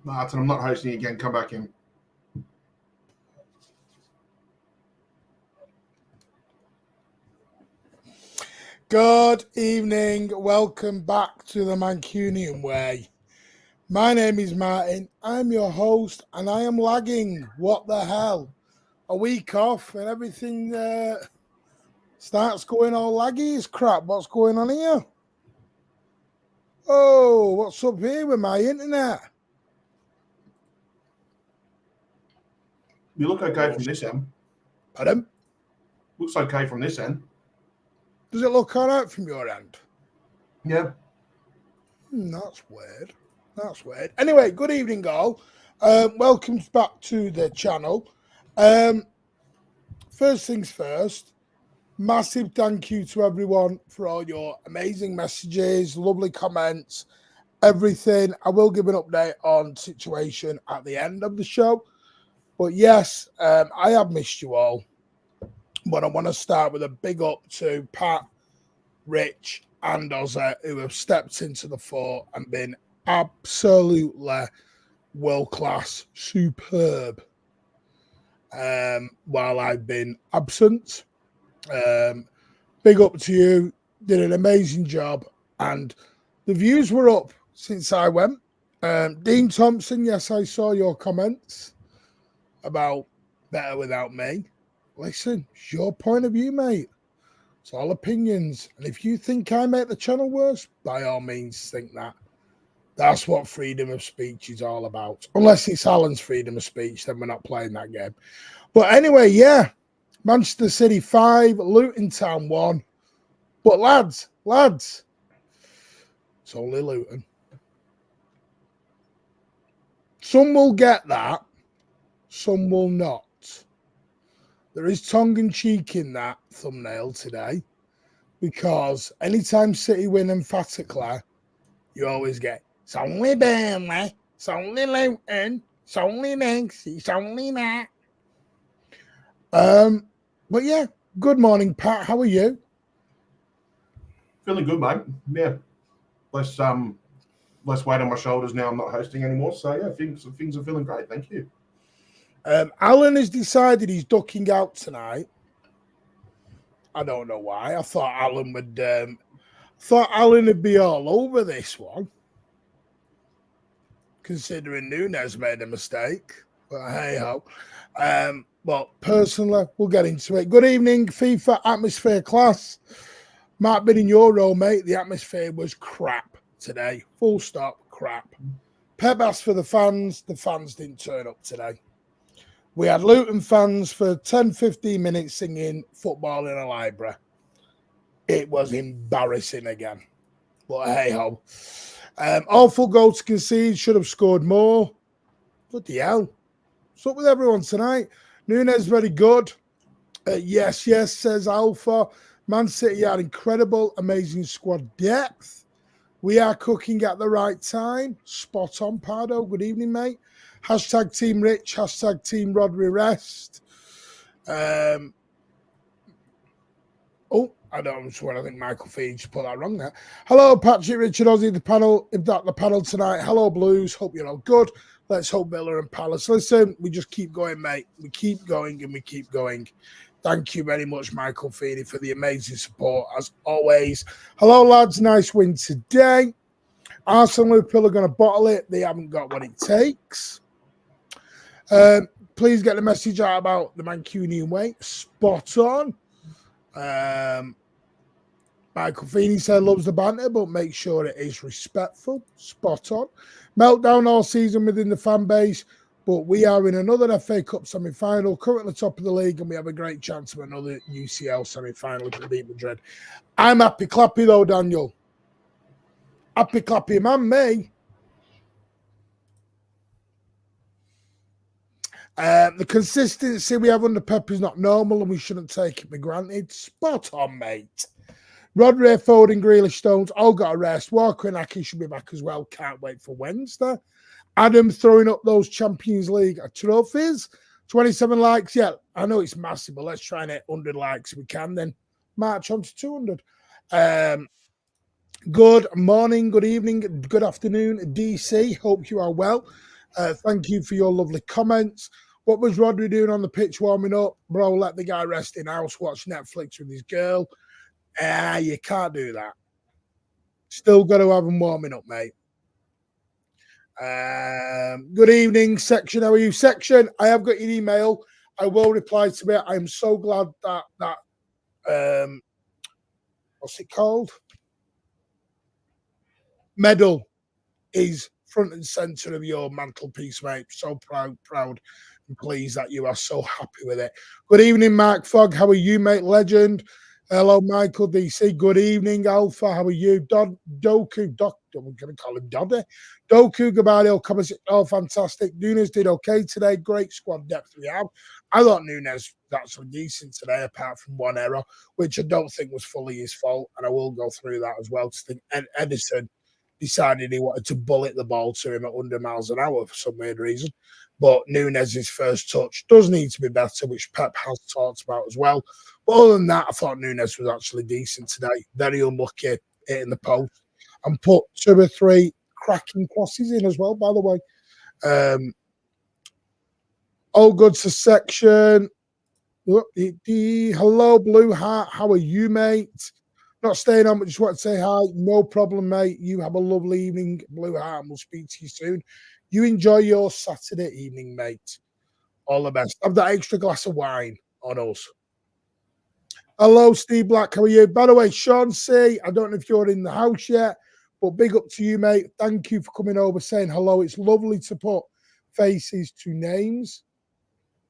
Martin, I'm not hosting again. Come back in. Good evening. Welcome back to the Mancunian way. My name is Martin. I'm your host and I am lagging. What the hell? A week off and everything starts going all laggy as crap. What's going on here? Oh, what's up here with my internet? You look okay from this end. Pardon? Looks okay from this end. Does it look all right from your end? Yeah. That's weird. That's weird. Anyway, good evening, all. Welcome back to the channel. First things first, massive thank you to everyone for all your amazing messages, lovely comments, everything. I will give an update on situation at the end of the show. But yes, I have missed you all. But I want to start with a big up to Pat, Rich, and Ozzy, who have stepped into the fort and been absolutely world-class, superb, while I've been absent. Big up to you. Did an amazing job. And the views were up since I went. Dean Thompson, yes, I saw your comments about better without me. Listen, it's your point of view, mate. It's all opinions. And if you think I make the channel worse, by all means think that. That's what freedom of speech is all about. Unless it's Alan's freedom of speech, then we're not playing that game. But anyway, yeah. Manchester City 5, Luton Town 1. But lads, it's only Luton. Some will get that. Some will not. There is tongue-in-cheek in that thumbnail today because anytime City win emphatically, you always get, it's only Burnley, it's only Luton, it's only this, it's only that. But yeah, good morning, Pat. How are you? Feeling good, mate. Yeah. Less weight on my shoulders now. I'm not hosting anymore. So yeah, things are feeling great. Thank you. Alan has decided he's ducking out tonight. I don't know why. I thought Alan would be all over this one, considering Nunes made a mistake. But hey ho. Well, personally, we'll get into it. Good evening, FIFA atmosphere class. Mark, been in your role, mate. The atmosphere was crap today. Full stop, crap. Pep asked for the fans. The fans didn't turn up today. We had Luton fans for 10, 15 minutes singing Football in a Library. It was embarrassing again. But hey-ho. Awful goal to concede. Should have scored more. Bloody hell. What's up with everyone tonight? Nunes very good. Yes, says Alpha. Man City are incredible. Amazing squad depth. We are cooking at the right time. Spot on, Pardo. Good evening, mate. Hashtag Team Rich, hashtag Team Rodri Rest. I don't swear. I think Michael Feed just put that wrong there. Hello, Patrick, Richard, Ozzy, the panel. If that the panel tonight. Hello, Blues. Hope you're all good. Let's hope Villa and Palace. Listen, we just keep going, mate. We keep going and we keep going. Thank you very much, Michael Feedy, for the amazing support, as always. Hello, lads. Nice win today. Arsenal and Liverpool are going to bottle it. They haven't got what it takes. Please get the message out about the Mancunian way. Spot on. Michael Feeney said loves the banter, but make sure it is respectful. Spot on. Meltdown all season within the fan base, but we are in another FA Cup semi-final, currently top of the league, and we have a great chance of another UCL semi-final to beat Madrid. I'm happy clappy though, Daniel. Happy clappy man, me. The consistency we have under Pep is not normal and we shouldn't take it for granted. Spot on, mate. Rodri, Foden, Grealish, Stones, all got a rest. Walker and Aki should be back as well. Can't wait for Wednesday. Adam throwing up those Champions League trophies. 27 likes. Yeah, I know it's massive, but let's try and hit 100 likes if we can, then march on to 200. Good morning, good evening, good afternoon, DC. Hope you are well. Thank you for your lovely comments. What was Rodri doing on the pitch warming up? Bro, let the guy rest in house, watch Netflix with his girl. You can't do that. Still got to have him warming up, mate. Good evening, Section. How are you, Section? I have got your email. I will reply to it. I'm so glad that what's it called? Medal is front and center of your mantelpiece, mate. So proud and pleased that you are so happy with it. Good evening, Mark Fogg. How are you, mate? Legend. Hello, Michael DC. Good evening, Alpha. How are you? I'm going to call him Doddy. Doku, Gvardiol, Kovacic. Oh, fantastic. Nunes did okay today. Great squad depth we have. I thought Nunes was actually decent today, apart from one error, which I don't think was fully his fault. And I will go through that as well. And Edison decided he wanted to bullet the ball to him at 100 miles an hour for some weird reason. But Nunes' first touch does need to be better, which Pep has talked about as well. But other than that, I thought Nunes was actually decent today. Very unlucky hitting the post. And put 2 or 3 cracking crosses in as well, by the way. All good to Section. Hello, Blue Heart. How are you, mate? Not staying on, but just want to say hi. No problem, mate. You have a lovely evening, Blue Heart, and we'll speak to you soon. You enjoy your Saturday evening, mate. All the best. Have that extra glass of wine on us. Hello, Steve Black. How are you? By the way, Sean C., I don't know if you're in the house yet, but big up to you, mate. Thank you for coming over, saying hello. It's lovely to put faces to names.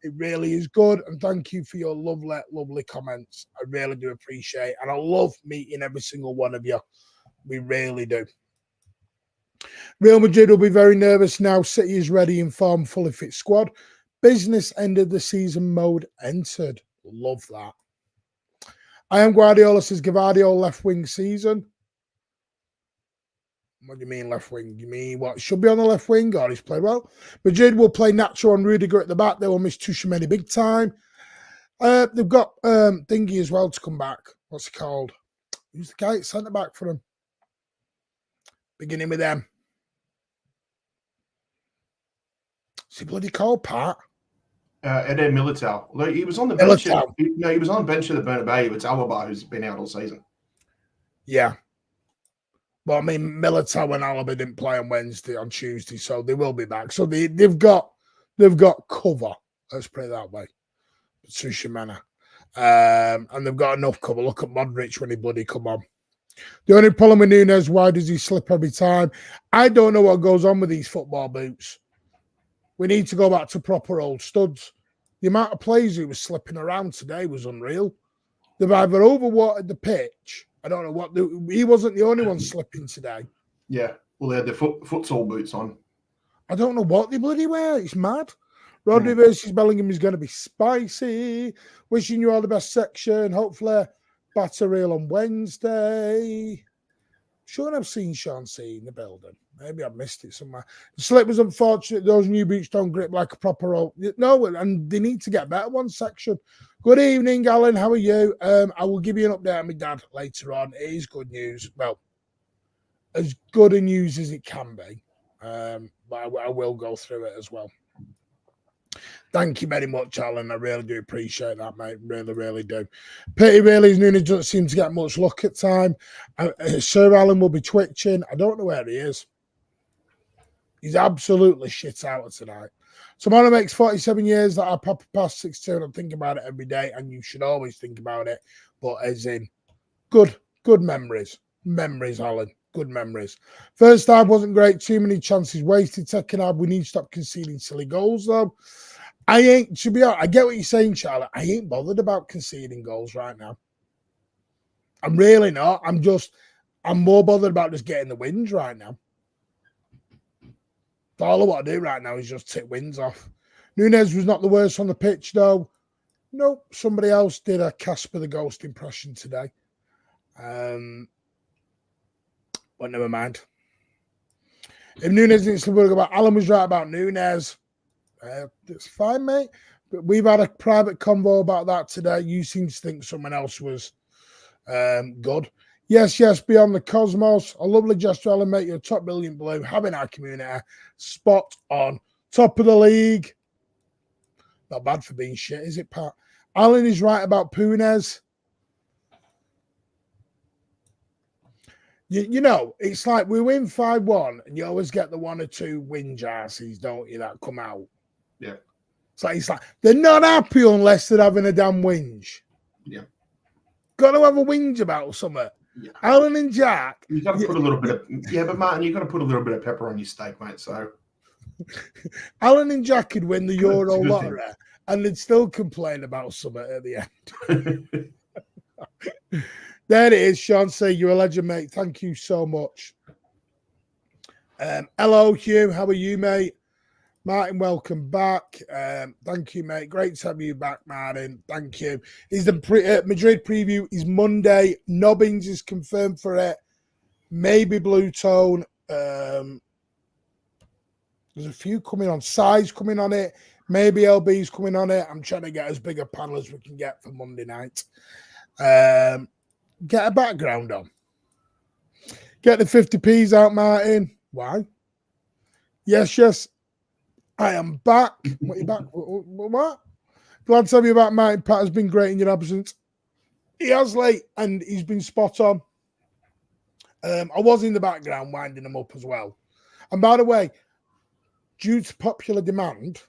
It really is good. And thank you for your lovely, lovely comments. I really do appreciate it. And I love meeting every single one of you. We really do. Real Madrid will be very nervous now. City is ready in form, fully fit squad. Business end of the season mode entered. Love that. I am Gvardiol, says Gvardiol left wing season. What do you mean left wing? You mean what? Should be on the left wing or he's played well? Madrid will play Nacho and Rudiger at the back. They will miss Tchouaméni big time. They've got Thingy as well to come back. What's it called? Who's the guy at centre back for them? Beginning with them. Is he bloody called Pat? Eder Militao. Although he was on the bench. He was on the bench at the Bernabeu. It's Alvarez who's been out all season. Yeah. Well, I mean, Militao and Alaba didn't play on Tuesday, so they will be back. So they've got cover. Let's put it that way. Tchouaméni. And they've got enough cover. Look at Modric when he bloody come on. The only problem with Nunes, why does he slip every time? I don't know what goes on with these football boots. We need to go back to proper old studs. The amount of players who was slipping around today was unreal. They've either overwatered the pitch. I don't know what. He wasn't the only one slipping today. Yeah. Well, they had their futsal boots on. I don't know what they bloody wear. It's mad. Rodri versus Bellingham is going to be spicy. Wishing you all the best, Section. Hopefully, batter real on Wednesday. Sure, I've seen Sean C in the building. Maybe I've missed it somewhere. The slip was unfortunate. Those new boots don't grip like a proper old. No, and they need to get better one, Section. Good evening, Alan. How are you? I will give you an update on my dad later on. It is good news. Well, as good a news as it can be. But I will go through it as well. Thank you very much, Alan. I really do appreciate that, mate. Really, really do. Pity really is Nunes doesn't seem to get much luck at time. Sir Alan will be twitching. I don't know where he is. He's absolutely shit out tonight. Tomorrow makes 47 years that our papa passed 62, and I'm thinking about it every day, and you should always think about it. But as in, good memories. Memories, Alan. Good memories. First half wasn't great. Too many chances wasted. Second half, we need to stop conceding silly goals, though. To be honest, I get what you're saying, Charlotte. I ain't bothered about conceding goals right now. I'm really not. I'm more bothered about just getting the wins right now. All I want to do right now is just tick wins off. Nunes was not the worst on the pitch, though. Nope. Somebody else did a Casper the Ghost impression today. But never mind. If Nunes didn't slip about, Alan was right about Nunes. It's fine, mate. But we've had a private convo about that today. You seem to think someone else was good. Yes, beyond the cosmos. A lovely gesture, Alan, mate. You're top brilliant blue. Having our community. Spot on. Top of the league. Not bad for being shit, is it, Pat? Alan is right about Punez. You know, it's like we win 5-1 and you always get the 1 or 2 whinge arses, don't you, that come out. Yeah. It's like they're not happy unless they're having a damn whinge. Yeah. Got to have a whinge about something. Yeah. Alan and Jack. You got to put a little bit of but Martin, you got to put a little bit of pepper on your steak, mate. So Alan and Jack could win the Euro lottery and they'd still complain about something at the end. There it is, Sean C. You're a legend, mate. Thank you so much. Hello, Hugh. How are you, mate? Martin, welcome back. Thank you, mate. Great to have you back, Martin. Thank you. Is the Madrid preview is Monday. Nobbins is confirmed for it. Maybe Blue Tone. There's a few coming on. Size coming on it. Maybe LB's coming on it. I'm trying to get as big a panel as we can get for Monday night. Get a background on. Get the 50p's out, Martin. Why? Yes. I am back. What, you back? What? Glad to have you back, Martin. Pat has been great in your absence. He has late, and he's been spot on. I was in the background winding him up as well. And by the way, due to popular demand,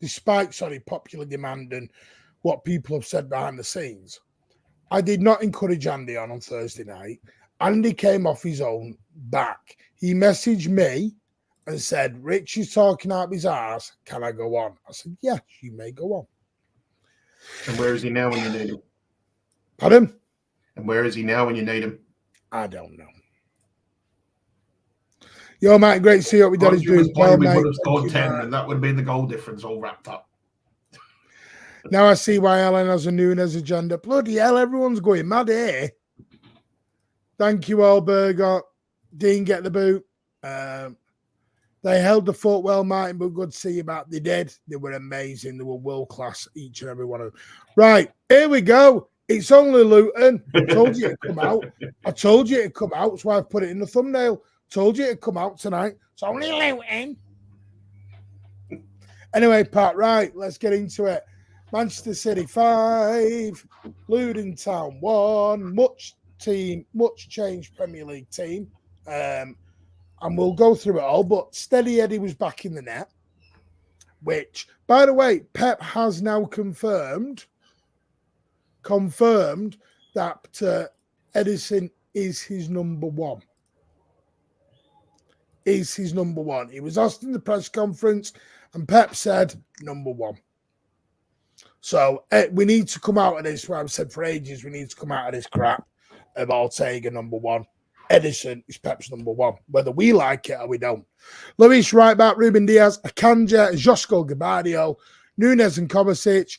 despite popular demand and what people have said behind the scenes, I did not encourage Andy on Thursday night. Andy came off his own back. He messaged me and said, Rich is talking out his arse. Can I go on? I said, yes, you may go on. And where is he now when you need him? Pardon? And where is he now when you need him? I don't know. Yo, Mate, great to see you. What we done is doing well, mate. We would have scored 10, and that would have been the goal difference all wrapped up. Now I see why Alan has a Nunes agenda. Bloody hell, everyone's going mad here. Thank you, Alberger. Dean, get the boot. They held the fort well, Martin, but good to see you back. They did. They were amazing. They were world-class, each and every one of them. Right, here we go. It's only Luton. I told you it'd come out. That's why I've put it in the thumbnail. Told you it'd come out tonight. It's only Luton. Anyway, Pat, right, let's get into it. Manchester City 5, Luton Town 1, much changed Premier League team. And we'll go through it all, but Steady Eddie was back in the net, which, by the way, Pep has now confirmed that Edison is his number one. He was asked in the press conference, and Pep said, number one. So we need to come out of this, what I've said for ages, we need to come out of this crap of Ortega number one. Edison is Pep's number one, whether we like it or we don't. Luis, right back, Ruben Diaz, Akanji, Josko Gvardiol, Nunes and Kovacic,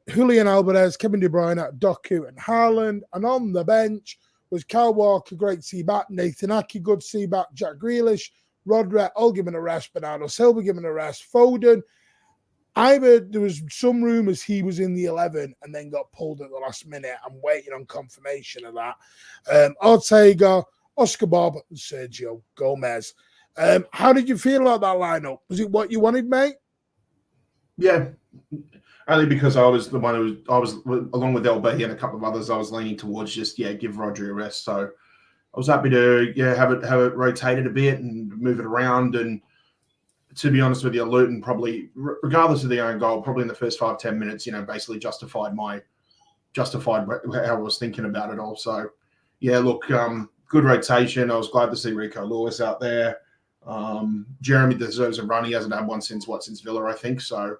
Julian Alvarez, Kevin De Bruyne, Doku and Haaland. And on the bench was Kyle Walker, great to see back, Nathan Aki, good to see back, Jack Grealish, Rodri, all given a rest, Bernardo Silva given a rest, Foden. There was some rumours he was in the 11 and then got pulled at the last minute. I'm waiting on confirmation of that. Ortega, Oscar Bob, and Sergio Gomez. How did you feel about that lineup? Was it what you wanted, mate? Yeah, only because I was the one who was along with LB and a couple of others. I was leaning towards just give Rodri a rest. So I was happy to have it rotated a bit and move it around. And to be honest with you, Luton probably, regardless of the own goal, probably in the first 5-10 minutes, basically justified how I was thinking about it all. So, look, good rotation. I was glad to see Rico Lewis out there. Jeremy deserves a run. He hasn't had one since Villa, I think. So,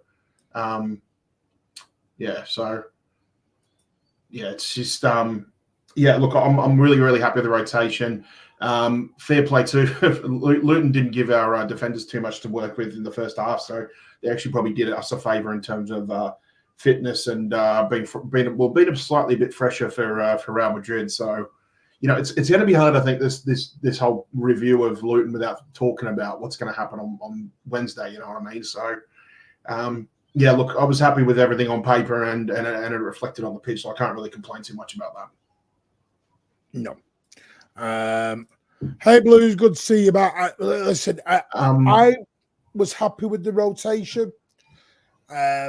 it's just, look, I'm really, really happy with the rotation. Fair play too. Luton didn't give our defenders too much to work with in the first half, so they actually probably did us a favour in terms of fitness and being slightly a bit fresher for Real Madrid. So, it's going to be hard. I think this whole review of Luton without talking about what's going to happen on Wednesday. You know what I mean? So, look, I was happy with everything on paper and it reflected on the pitch, so I can't really complain too much about that. No. Hey Blues, good to see you back. Listen, I was happy with the rotation. I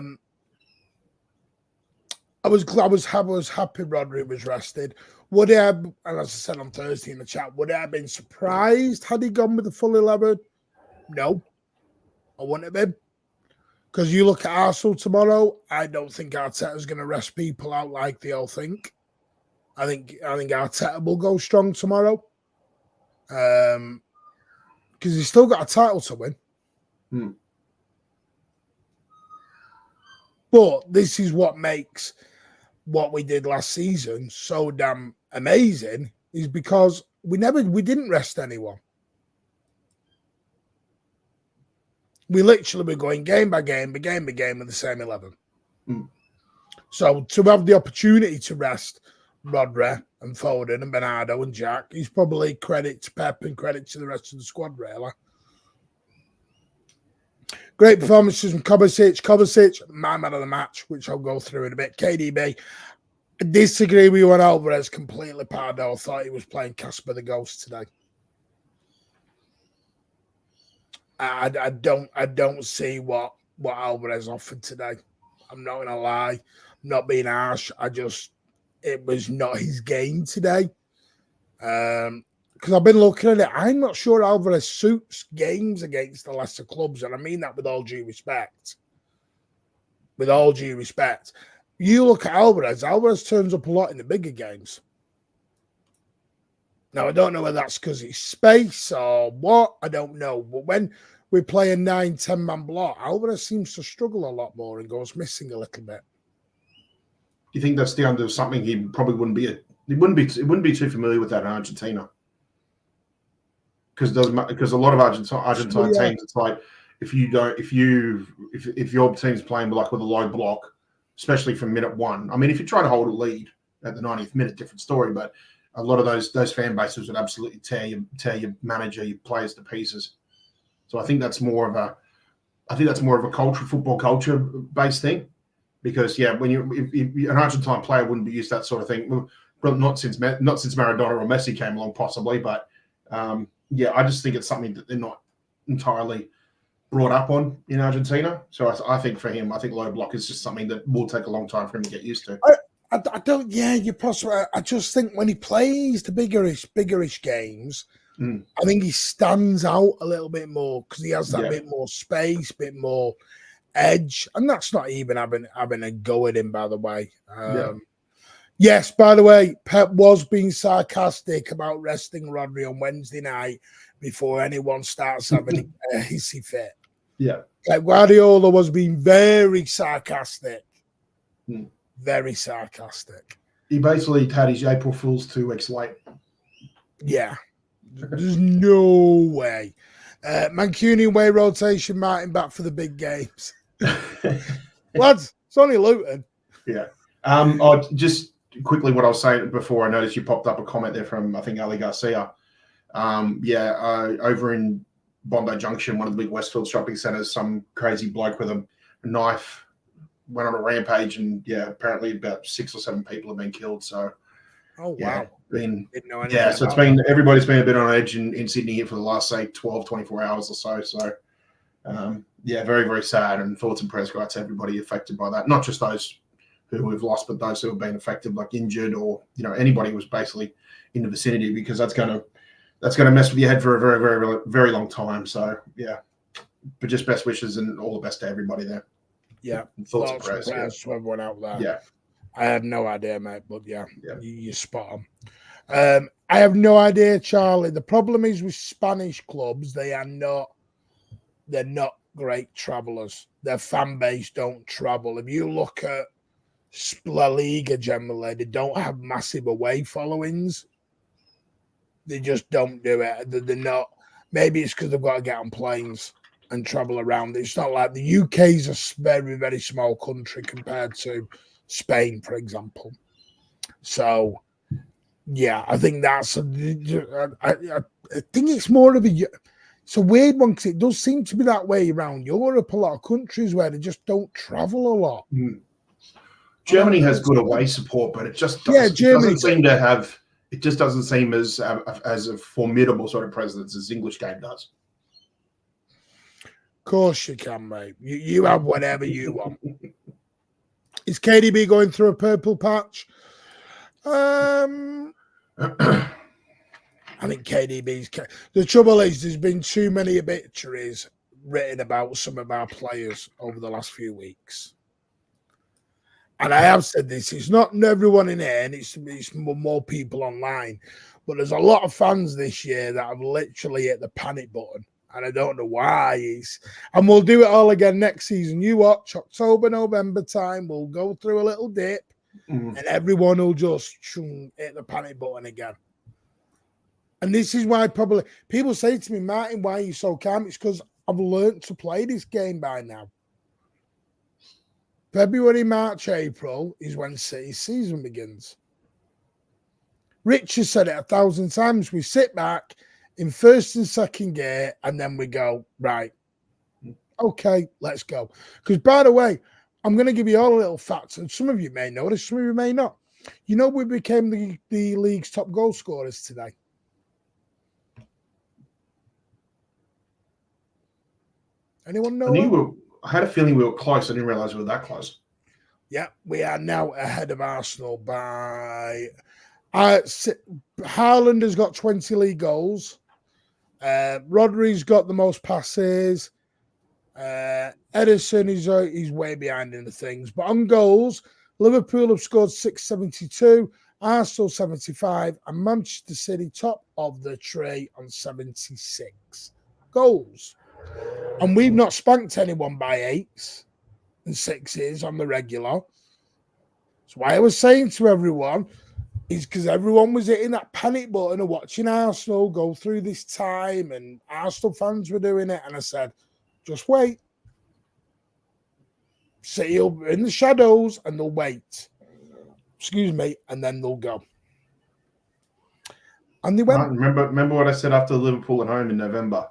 was happy Rodri was rested. Would I have, and as I said on Thursday in the chat, would I have been surprised had he gone with the full 11? No, I wouldn't have been. Because you look at Arsenal tomorrow, I don't think Arteta's going to rest people out like they all think. I think Arteta will go strong tomorrow. Because he's still got a title to win. But this is what makes what we did last season so damn amazing, is because we didn't rest anyone. We literally were going game by game with the same 11. So to have the opportunity to rest Rodri and Foden and Bernardo and Jack is probably credit to Pep and credit to the rest of the squad, really. Great performances from Kovacic, my man of the match, which I'll go through in a bit. KDB, I disagree with you on Alvarez completely. Pardo, I thought he was playing Casper the Ghost today. I don't see what Alvarez offered today. I'm not going to lie. I'm not being harsh. It was not his game today. Because I've been looking at it. I'm not sure Alvarez suits games against the lesser clubs. And I mean that with all due respect. With all due respect. You look at Alvarez turns up a lot in the bigger games. Now, I don't know whether that's because it's space or what. I don't know. But when we play a 9-10 man block, Alvarez seems to struggle a lot more and goes missing a little bit. Do you think that's down to something he probably wouldn't be too familiar with that in Argentina? Because a lot of Argentine teams, it's like if your team's playing like with a low block, especially from minute 1. I mean, if you try to hold a lead at the 90th minute, different story. But a lot of those fan bases would absolutely tear your manager, your players to pieces. So I think that's more of a football culture based thing. Because when an Argentine player wouldn't be used to that sort of thing, well, not since Maradona or Messi came along, possibly. But I just think it's something that they're not entirely brought up on in Argentina. So I think for him, I think low block is just something that will take a long time for him to get used to. I don't. Yeah, you're possible. I just think when he plays the biggerish games, I think he stands out a little bit more because he has that bit more space, bit more edge, and that's not even having a go at him. By the way, yes. By the way, Pep was being sarcastic about resting Rodri on Wednesday night before anyone starts having a hissy fit. Yeah, Gvardiol was being very sarcastic. Very sarcastic. He basically had his April Fool's 2 weeks late. Yeah. There's no way. Mancunian way rotation, Martin back for the big games. Lads, it's only Luton. Yeah. Just quickly what I was saying before, I noticed you popped up a comment there from, I think, Ali Garcia. Over in Bondi Junction, one of the big Westfield shopping centres, some crazy bloke with a knife went on a rampage, and apparently about 6 or 7 people have been killed. So, wow, didn't know anything. So everybody's been a bit on edge in Sydney here for the last 12, 24 hours or so. So, very, very sad, and thoughts and prayers go out to everybody affected by that. Not just those who we've lost, but those who have been affected, like injured, or anybody who was basically in the vicinity, because that's going to mess with your head for a very, very, very long time. So, but just best wishes and all the best to everybody there. Yeah, thoughts and prayers to everyone out there. Yeah, I had no idea, mate, but you're spot on. I have no idea, Charlie. The problem is with Spanish clubs, they're not great travellers. Their fan base don't travel. If you look at La Liga generally, they don't have massive away followings. They just don't do it. They're not. Maybe it's because they've got to get on planes and travel around. It's not like the UK is a very, very small country compared to Spain, for example. So, I think that's. I think it's more of it's a weird one because it does seem to be that way around Europe. A lot of countries where they just don't travel a lot. Germany has good away support, but it just doesn't seem to have. It just doesn't seem as a formidable sort of presence as English game does. course you can, mate. You have whatever you want. Is KDB going through a purple patch? I think KDB's... The trouble is there's been too many obituaries written about some of our players over the last few weeks. And I have said this, it's not everyone in here, and it's more people online. But there's a lot of fans this year that have literally hit the panic button. And I don't know why. And we'll do it all again next season. You watch, October, November time, we'll go through a little dip. And everyone will just hit the panic button again. And this is why probably people say to me, Martin, why are you so calm? It's because I've learned to play this game by now. February, March, April is when City's season begins. Rich has said it 1,000 times. We sit back in first and second gear, and then we go, right, okay, let's go. Because, by the way, I'm going to give you all a little facts, and some of you may know this, some of you may not. You know, we became the league's top goal scorers today. Anyone know? I had a feeling we were close. I didn't realize we were that close. Yeah, we are now ahead of Arsenal by... Haaland has got 20 league goals. Rodri's got the most passes. Edison is he's way behind in the things. But on goals, Liverpool have scored 672, Arsenal 75, and Manchester City top of the tree on 76 goals. And we've not spanked anyone by 8s and 6s on the regular. So why I was saying to everyone is because everyone was hitting that panic button of watching Arsenal go through this time, and Arsenal fans were doing it. And I said, just wait. City will be in the shadows and they'll wait. Excuse me, and then they'll go. And they went. Remember what I said after Liverpool at home in November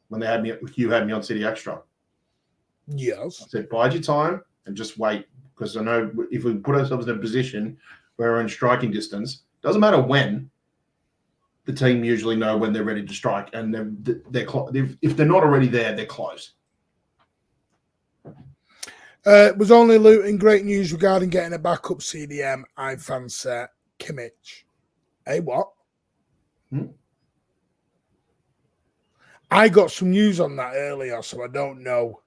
when they had me. You had me on City Extra. Yes. I said, bide your time and just wait, because I know if we put ourselves in a position where we're in striking distance, doesn't matter when. The team usually know when they're ready to strike, and if they're not already there, they're close. It was only Luton. Great news regarding getting a backup CDM. I fancy Kimmich. Hey, what? I got some news on that earlier, so I don't know.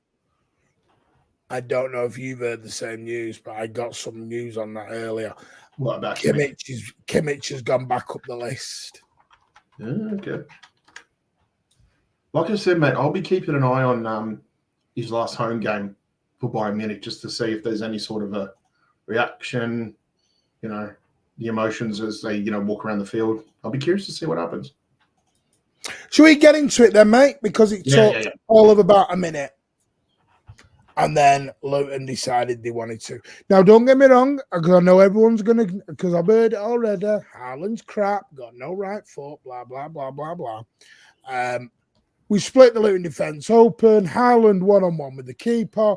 I don't know if you've heard the same news, but I got some news on that earlier. What about Kimmich has gone back up the list. Yeah, okay. Like I said, mate, I'll be keeping an eye on his last home game for Bayern Munich just to see if there's any sort of a reaction, you know, the emotions as they, walk around the field. I'll be curious to see what happens. Should we get into it then, mate? Because it took all of about a minute. And then Luton decided they wanted to. Now, don't get me wrong, because I know everyone's going to, because I've heard it already. Haaland's crap, got no right foot, blah, blah, blah, blah, blah. We split the Luton defence open. Haaland one-on-one with the keeper.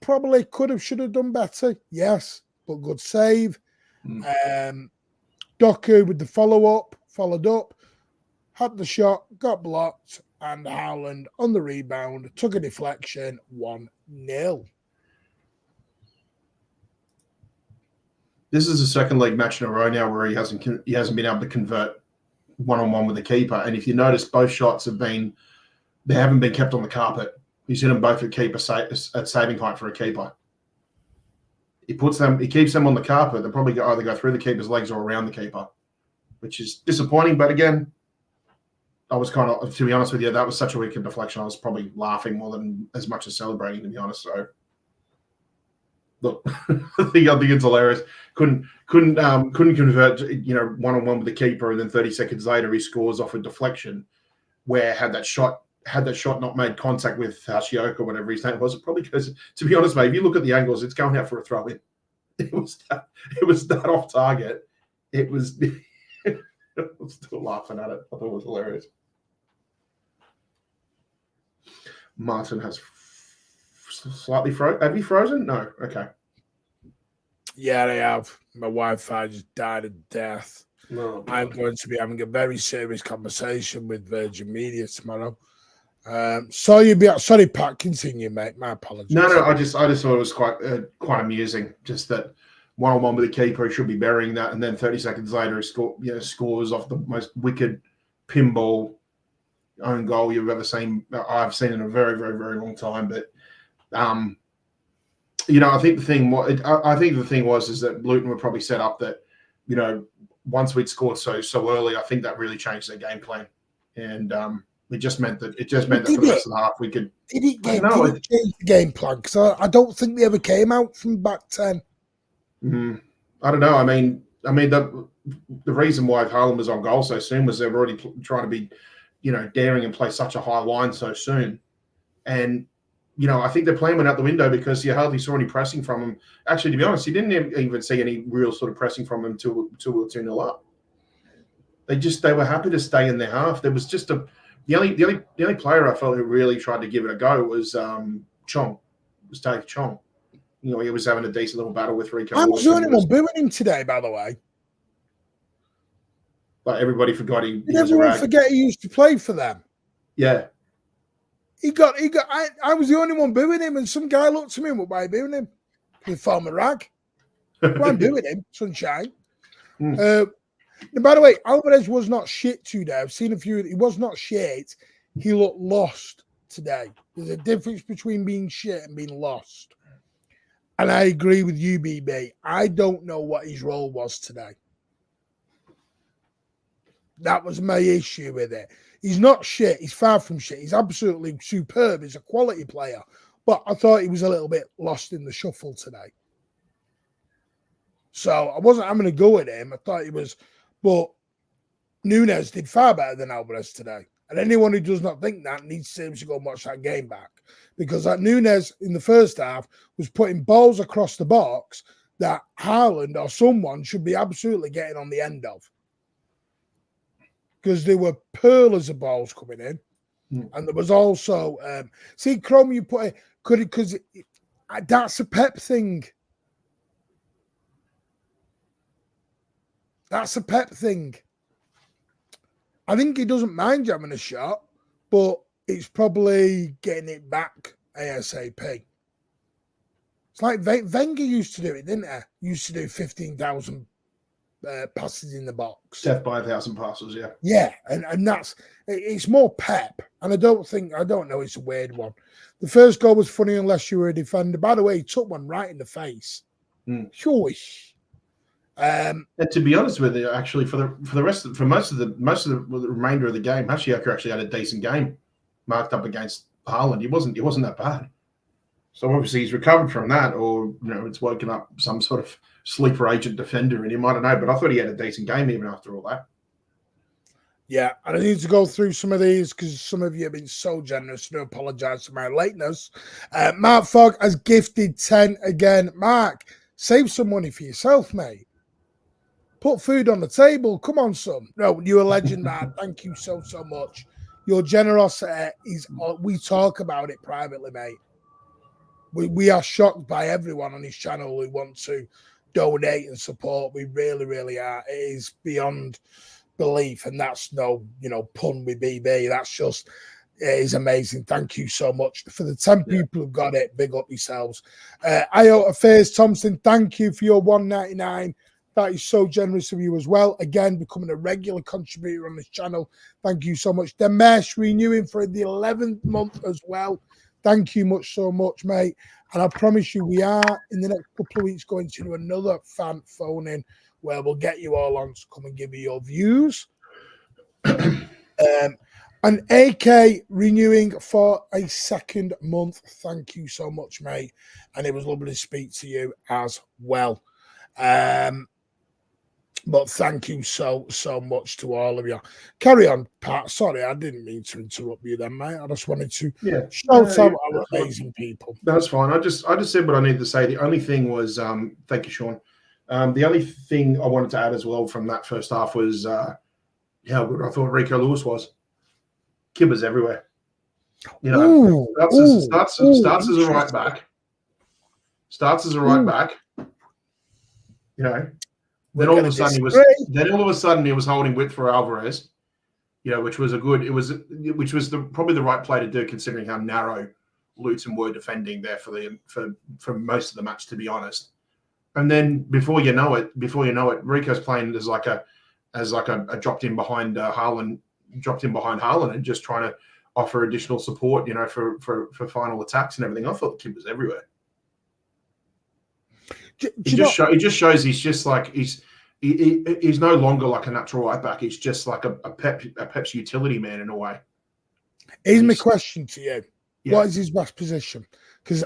Probably should have done better. Yes, but good save. Doku with the followed up, had the shot, got blocked, and Haaland on the rebound took a deflection, 1-0. This is the second league match in a row now where he hasn't been able to convert one-on-one with the keeper. And if you notice, both shots haven't been kept on the carpet. He's hit them both at at saving height for a keeper. He keeps them on the carpet. They'll probably either go through the keeper's legs or around the keeper, which is disappointing. But again, I was kind of, to be honest with you, that was such a wicked deflection. I was probably laughing more than as much as celebrating, to be honest. So, look, I think it's hilarious. Couldn't convert, one-on-one with the keeper, and then 30 seconds later he scores off a deflection. Where had that shot not made contact with Shiok or whatever his name was, it probably goes. To be honest, mate, if you look at the angles, it's going out for a throw in. It was that off target. It was. I'm still laughing at it. I thought it was hilarious. Martin has slightly frozen. Have you frozen? No. Okay. Yeah, they have. My Wi-Fi just died of death. No, I'm going to be having a very serious conversation with Virgin Media tomorrow. Sorry, Pat. Continue, mate. My apologies. No. I just thought it was quite amusing. Just that 1-on-1 with the keeper, he should be burying that, and then 30 seconds later, he scores off the most wicked pinball own goal you've ever seen. I've seen in a very, very, very long time. But I think the thing was is that Luton were probably set up that, once we'd scored so early, I think that really changed their game plan, and it just meant that for the rest of the half we could. Did it change the game plan? Because I don't think they ever came out from back 10. I don't know. I mean, the reason why Haaland was on goal so soon was they were already trying to be, daring and play such a high line so soon, and. I think the plan went out the window because you hardly saw any pressing from him. Actually, to be honest, you didn't even see any real sort of pressing from him until we were 2-0 up. They were happy to stay in their half. There was just the only player I felt who really tried to give it a go was Chong. It was Dave Chong. He was having a decent little battle with Rico. I was the only one booing him today, by the way. But everybody forgot he Did everyone forget he used to play for them? Yeah. I was the only one booing him, and some guy looked at me and went, "Why are you booing him? He's a former rag." Well, I'm booing him, sunshine. By the way, Alvarez was not shit today. I've seen a few. He was not shit. He looked lost today. There's a difference between being shit and being lost. And I agree with you, BB. I don't know what his role was today. That was my issue with it. He's not shit. He's far from shit. He's absolutely superb. He's a quality player. But I thought he was a little bit lost in the shuffle today. So I wasn't having a go at him. I thought he was. But Núñez did far better than Alvarez today. And anyone who does not think that needs to go and watch that game back. Because that Núñez in the first half was putting balls across the box that Haaland or someone should be absolutely getting on the end of. Because there were pearlers of balls coming in. And there was also, Chrome, you put it, because that's a Pep thing. That's a Pep thing. I think he doesn't mind jamming a shot, but it's probably getting it back ASAP. It's like Wenger used to do it, didn't he? Used to do 15,000 passes in the box. Death by 1,000 passes, yeah. Yeah, and it's more Pep. And I don't know, it's a weird one. The first goal was funny unless you were a defender. By the way, he took one right in the face. Shush. And to be honest with you, actually, for most of the remainder of the game, Hashiaka actually had a decent game marked up against Haaland. He wasn't that bad. So obviously he's recovered from that, or it's woken up some sort of sleeper agent defender in him. I don't know, but I thought he had a decent game even after all that. Yeah, and I need to go through some of these because some of you have been so generous. To apologise for my lateness. Mark Fogg has gifted 10 again. Mark, save some money for yourself, mate. Put food on the table. Come on, son. No, you're a legend, man. Thank you so much. Your generosity is, we talk about it privately, mate. We are shocked by everyone on his channel who want to donate and support. We really, really are. It is beyond belief. And that's no, pun with BB. That's just, it is amazing. Thank you so much. For the 10 people who've got it, big up yourselves. Iota Faze Thompson, thank you for your $1.99. That is so generous of you as well. Again, becoming a regular contributor on this channel. Thank you so much. Demesh renewing for the 11th month as well. Thank you so much, mate. And I promise you, we are in the next couple of weeks going to do another fan phone in where we'll get you all on to come and give you your views. And AK renewing for a second month. Thank you so much, mate. And it was lovely to speak to you as well. But thank you so much to all of you. Carry on, Pat. Sorry, I didn't mean to interrupt you then, mate. I just wanted to shout out our amazing people. That's fine. I just said what I needed to say. The only thing was, thank you, Sean. The only thing I wanted to add as well from that first half was how good I thought Rico Lewis was. Kid was everywhere. Starts as a right back. Starts as a right back. Then all of a sudden he was holding width for Alvarez. you know, which was probably the right play to do considering how narrow Luton were defending there for most of the match, to be honest. And then before you know it, Rico's playing as like a dropped in behind Haaland, and just trying to offer additional support, you know, for final attacks and everything. I thought the kid was everywhere. It just shows he's no longer like a natural right back. He's just like a Pep's utility man in a way. Here's my question to you. Yeah. What is his best position? Because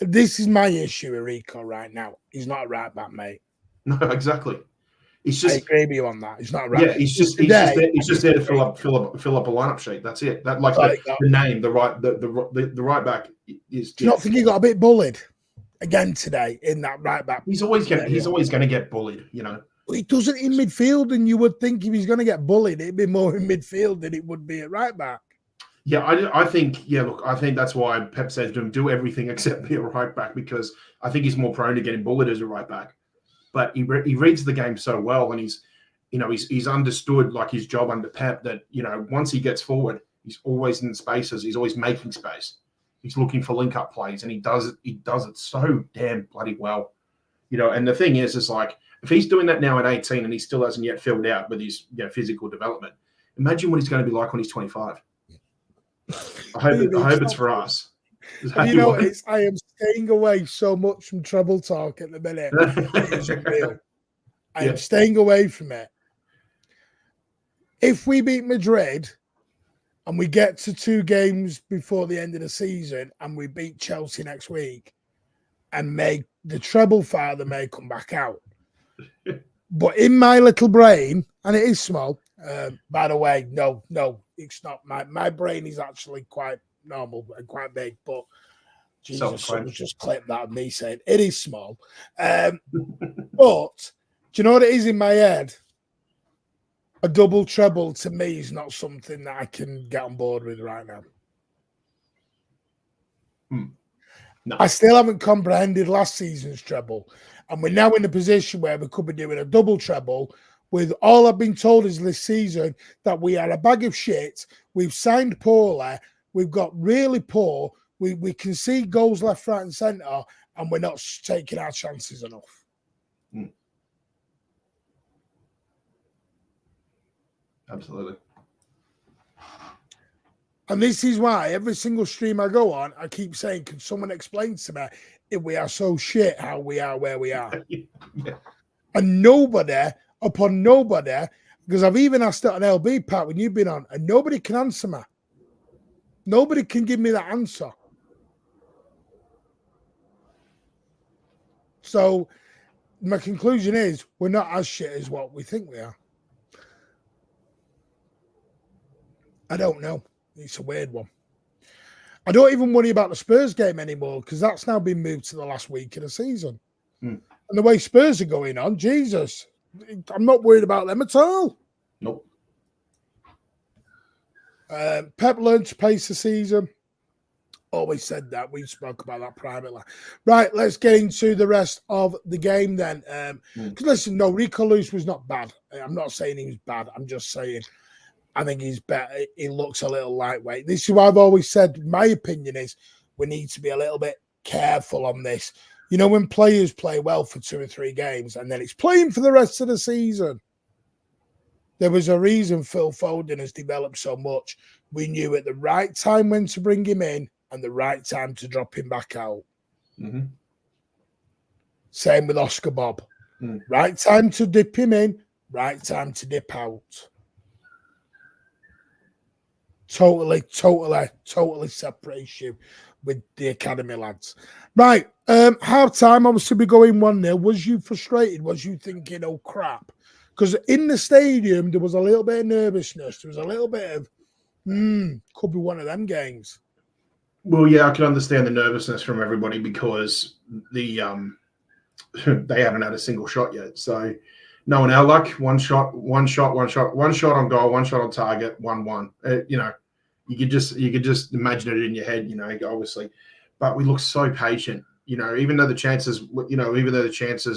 this is my issue with Rico right now. He's not a right back, mate. No, exactly. He's just, I agree with you on that. He's not a right back. Yeah, he's just there to fill up a lineup sheet. That's it. That the name, the right back is. Do you not think he got a bit bullied again today in that right back? He's always going to get bullied, you know. He does it in midfield, and you would think if he's going to get bullied, it'd be more in midfield than it would be at right back. Yeah, I think that's why Pep says to him, do everything except be a right back, because I think he's more prone to getting bullied as a right back. But he reads the game so well, and he's understood like his job under Pep that, you know, once he gets forward, he's always in spaces, he's always making space, he's looking for link up plays, and he does it so damn bloody well, you know. And the thing is like if he's doing that now at 18 and he still hasn't yet filled out with his, you know, physical development, imagine what he's going to be like when he's 25. I hope it's for us. You know, I am staying away so much from treble talk at the minute. It isn't real. I am staying away from it. If we beat Madrid and we get to 2 games before the end of the season and we beat Chelsea next week, and the treble father may come back out. But in my little brain, and it is small, by the way, no, it's not. My brain is actually quite normal and quite big, but Jesus, someone just clipped that of me saying it is small. But do you know what it is in my head? A double treble to me is not something that I can get on board with right now. No. I still haven't comprehended last season's treble, and we're now in a position where we could be doing a double treble. With all I've been told is this season that we are a bag of shit. We've signed poorly. We've got really poor. We can see goals left, right, and centre, and we're not taking our chances enough. Absolutely. And this is why every single stream I go on, I keep saying, can someone explain to me if we are so shit how we are where we are? Yeah. And nobody, because I've even asked it on LB, Pat, when you've been on, and nobody can answer me. Nobody can give me that answer. So my conclusion is we're not as shit as what we think we are. I don't know. It's a weird one. I don't even worry about the Spurs game anymore because that's now been moved to the last week of the season. And the way Spurs are going on, Jesus, I'm not worried about them at all. Nope. Pep learned to pace the season. Always said that. We spoke about that privately. Right, let's get into the rest of the game then. Listen, no, Rico Lewis was not bad. I'm not saying he was bad. I'm just saying I think he's better. He looks a little lightweight. This is what I've always said. My opinion is we need to be a little bit careful on this. You know, when players play well for 2 or 3 games and then it's playing for the rest of the season. There was a reason Phil Foden has developed so much. We knew at the right time when to bring him in and the right time to drop him back out. Same with Oscar Bob. Right time to dip him in, right time to dip out. Totally separate issue with the academy lads. Right, half time, obviously we're going 1-0. Was you frustrated? Was you thinking, oh crap? Because in the stadium, there was a little bit of nervousness. There was a little bit of, could be one of them games. Well, yeah, I can understand the nervousness from everybody because they haven't had a single shot yet. So, knowing our luck, one shot on goal, one shot on target, 1-1. You know, you could just imagine it in your head. You know, obviously, but we look so patient. You know, even though the chances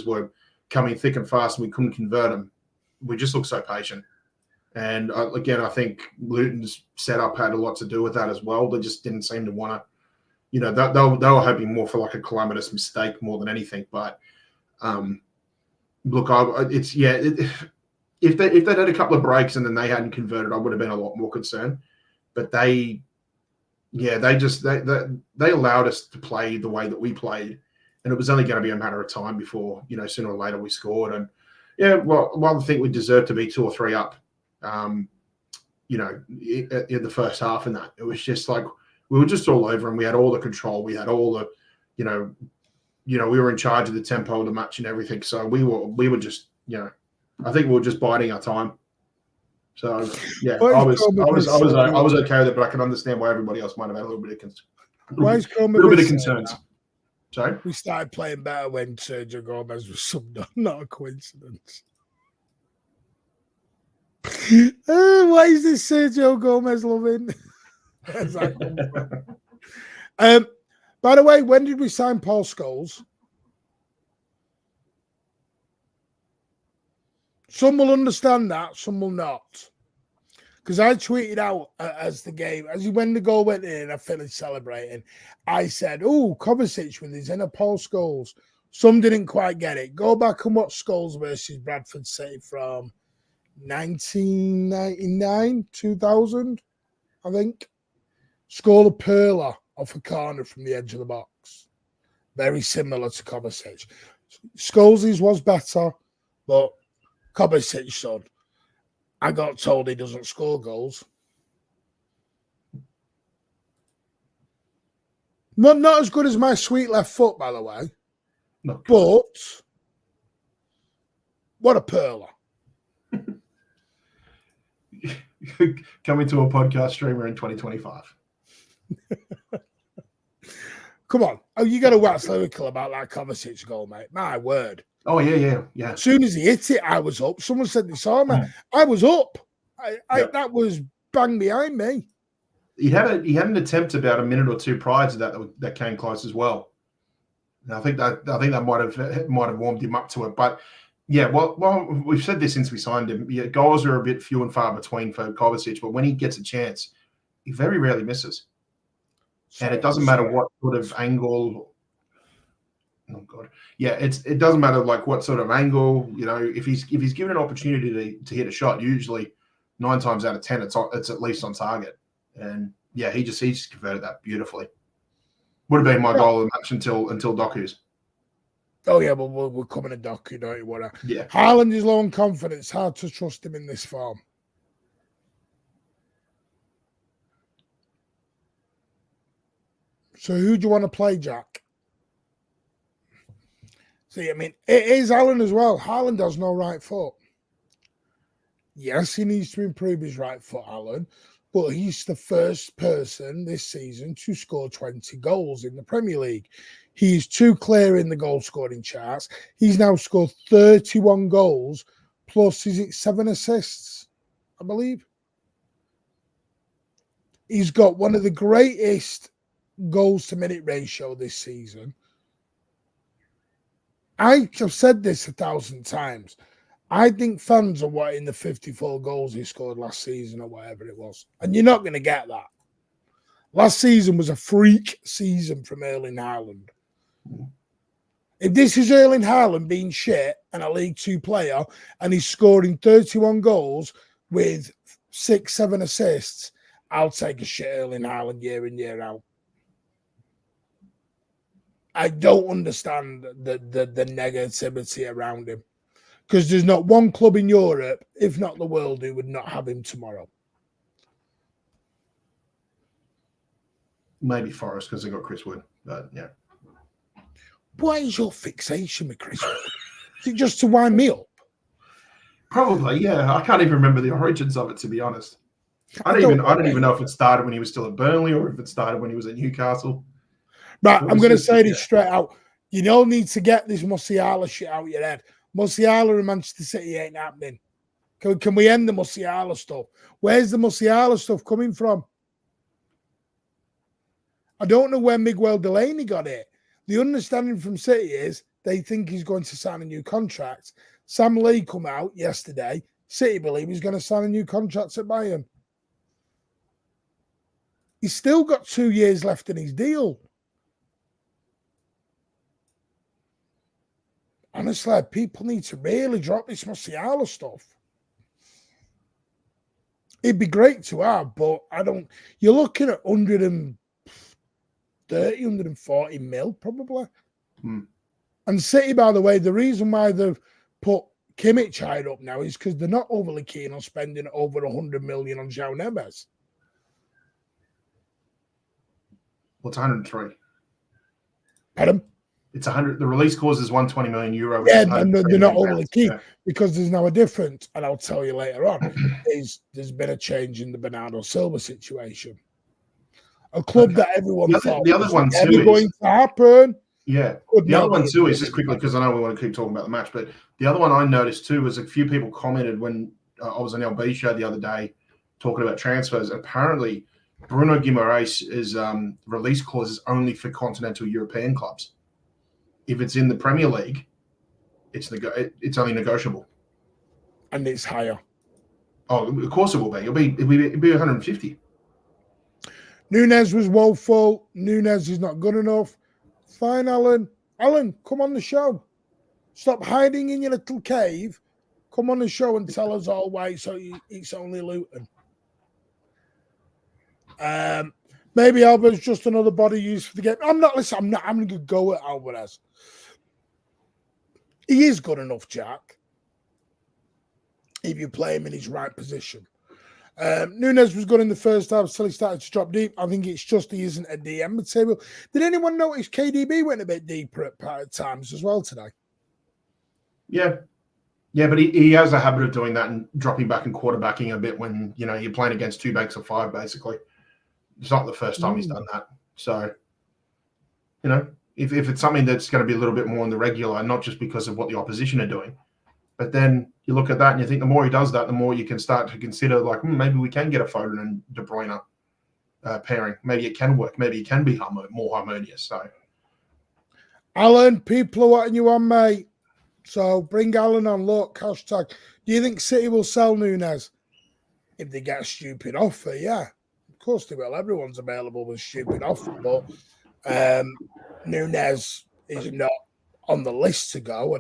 were coming thick and fast, and we couldn't convert them, we just look so patient. And again, I think Luton's setup had a lot to do with that as well. They just didn't seem to want to, they were hoping more for like a calamitous mistake more than anything. But look, if they'd had a couple of breaks and then they hadn't converted, I would have been a lot more concerned. But they allowed us to play the way that we played, and it was only going to be a matter of time before, sooner or later we scored. And I think we deserved to be 2 or 3 up, in the first half. And that it was just like we were just all over, and we had all the control, we had all the, we were in charge of the tempo of the match and everything. So we were just, I think we were just biding our time. So yeah, I was okay with it, but I can understand why everybody else might have had a little bit of concerns. Sorry, we started playing better when Sergio Gomez was subbed on. Not a coincidence. Why is this Sergio Gomez loving? Where's that come from? By the way, when did we sign Paul Scholes? Some will understand that, some will not. Because I tweeted out as when the goal went in, I finished celebrating. I said, "Oh, Kovacic with his inner Paul Scholes." Some didn't quite get it. Go back and watch Scholes versus Bradford City from 1999, 2000, I think. Scored a perler off a corner from the edge of the box. Very similar to Kovacic. Scholes' was better, but Kovacic, son, I got told he doesn't score goals. Not as good as my sweet left foot, by the way. No, but what a perler. Coming to a podcast streamer in 2025. Come on. Oh, you got to wax lyrical about that Kovacic goal, mate. My word. Oh, yeah. As soon as he hit it, I was up. Someone said they saw me. I was up. That was bang behind me. He had an attempt about a minute or two prior to that came close as well. And I think that might have warmed him up to it. But yeah, well, we've said this since we signed him. Yeah, goals are a bit few and far between for Kovacic, but when he gets a chance, he very rarely misses. And it doesn't matter what sort of angle. Oh God, yeah, it doesn't matter like what sort of angle. If he's given an opportunity to hit a shot, usually 9 times out of 10 it's at least on target. And yeah, he just converted that beautifully. Would have been my goal of the match until Doku's. Oh yeah, but we're coming to Doku, don't you? What? Yeah, Haaland is low on confidence. Hard to trust him in this form. So who do you want to play, Jack? See, I mean, it is Haaland as well. Haaland has no right foot. Yes, he needs to improve his right foot, Haaland, but he's the first person this season to score 20 goals in the Premier League. He's too clear in the goal scoring charts. He's now scored 31 goals, plus, is it 7 assists, I believe? He's got one of the greatest goals to minute ratio this season. I have said this 1,000 times. I think fans are wanting the 54 goals he scored last season or whatever it was. And you're not going to get that. Last season was a freak season from Erling Haaland. If this is Erling Haaland being shit and a League Two player and he's scoring 31 goals with 6-7 assists, I'll take a shit Erling Haaland year in, year out. I don't understand the negativity around him. Because there's not one club in Europe, if not the world, who would not have him tomorrow. Maybe Forest because they got Chris Wood, but yeah. What is your fixation with Chris Wood? Is it just to wind me up? Probably, yeah. I can't even remember the origins of it, to be honest. I don't even know if it started when he was still at Burnley or if it started when he was at Newcastle. Right, I'm going to say this straight out. You don't need to get this Musiala shit out your head. Musiala and Manchester City ain't happening. Can we end the Musiala stuff? Where's the Musiala stuff coming from? I don't know where Miguel Delaney got it. The understanding from City is they think he's going to sign a new contract. Sam Lee come out yesterday City believe he's going to sign a new contract at Bayern. He's still got 2 years left in his deal. Honestly, people need to really drop this Musiala stuff. It'd be great to have, but I don't. You're looking at 130, 140 mil probably. And City, by the way, the reason why they've put Kimmich higher up now is because they're not overly keen on spending over 100 million on João Neves. What's 103? Pardon? It's 100. The release clause is 120 million euro. Yeah, and they're not overly keen because there's now a difference, and I'll tell you later on, there's been a change in the Bernardo Silva situation. A club that everyone thought the other one was too never going to happen. Yeah. The other one too is just quickly, because I know we want to keep talking about the match, but the other one I noticed too was a few people commented when I was on LB show the other day talking about transfers. Apparently, Bruno Guimaraes' release clause is only for continental European clubs. If it's in the Premier League, it's only negotiable, and it's higher. Oh, of course it will be. It'll be 150. Nunes was woeful. Nunes is not good enough. Fine, Alan. Alan, come on the show. Stop hiding in your little cave. Come on the show and tell us all why it's only Luton. Maybe Alvarez just another body used for the game. I'm not having a good go at Alvarez. He is good enough, Jack, if you play him in his right position. Nunes was good in the first half until he started to drop deep. I think it's just he isn't a DM material. Did anyone notice KDB went a bit deeper at times as well today? Yeah, but he has a habit of doing that and dropping back and quarterbacking a bit when you're playing against 2 banks of 5, basically. It's not the first time he's done that. So, if it's something that's going to be a little bit more on the regular, not just because of what the opposition are doing, but then you look at that and you think the more he does that, the more you can start to consider like, maybe we can get a Foden and De Bruyne pairing. Maybe it can work. Maybe it can be more harmonious. So, Alan, people are wanting you on, mate. So bring Alan on. Look, hashtag. Do you think City will sell Nunes if they get a stupid offer? Yeah, of course they will. Everyone's available with stupid offer, but Nunes is not on the list to go.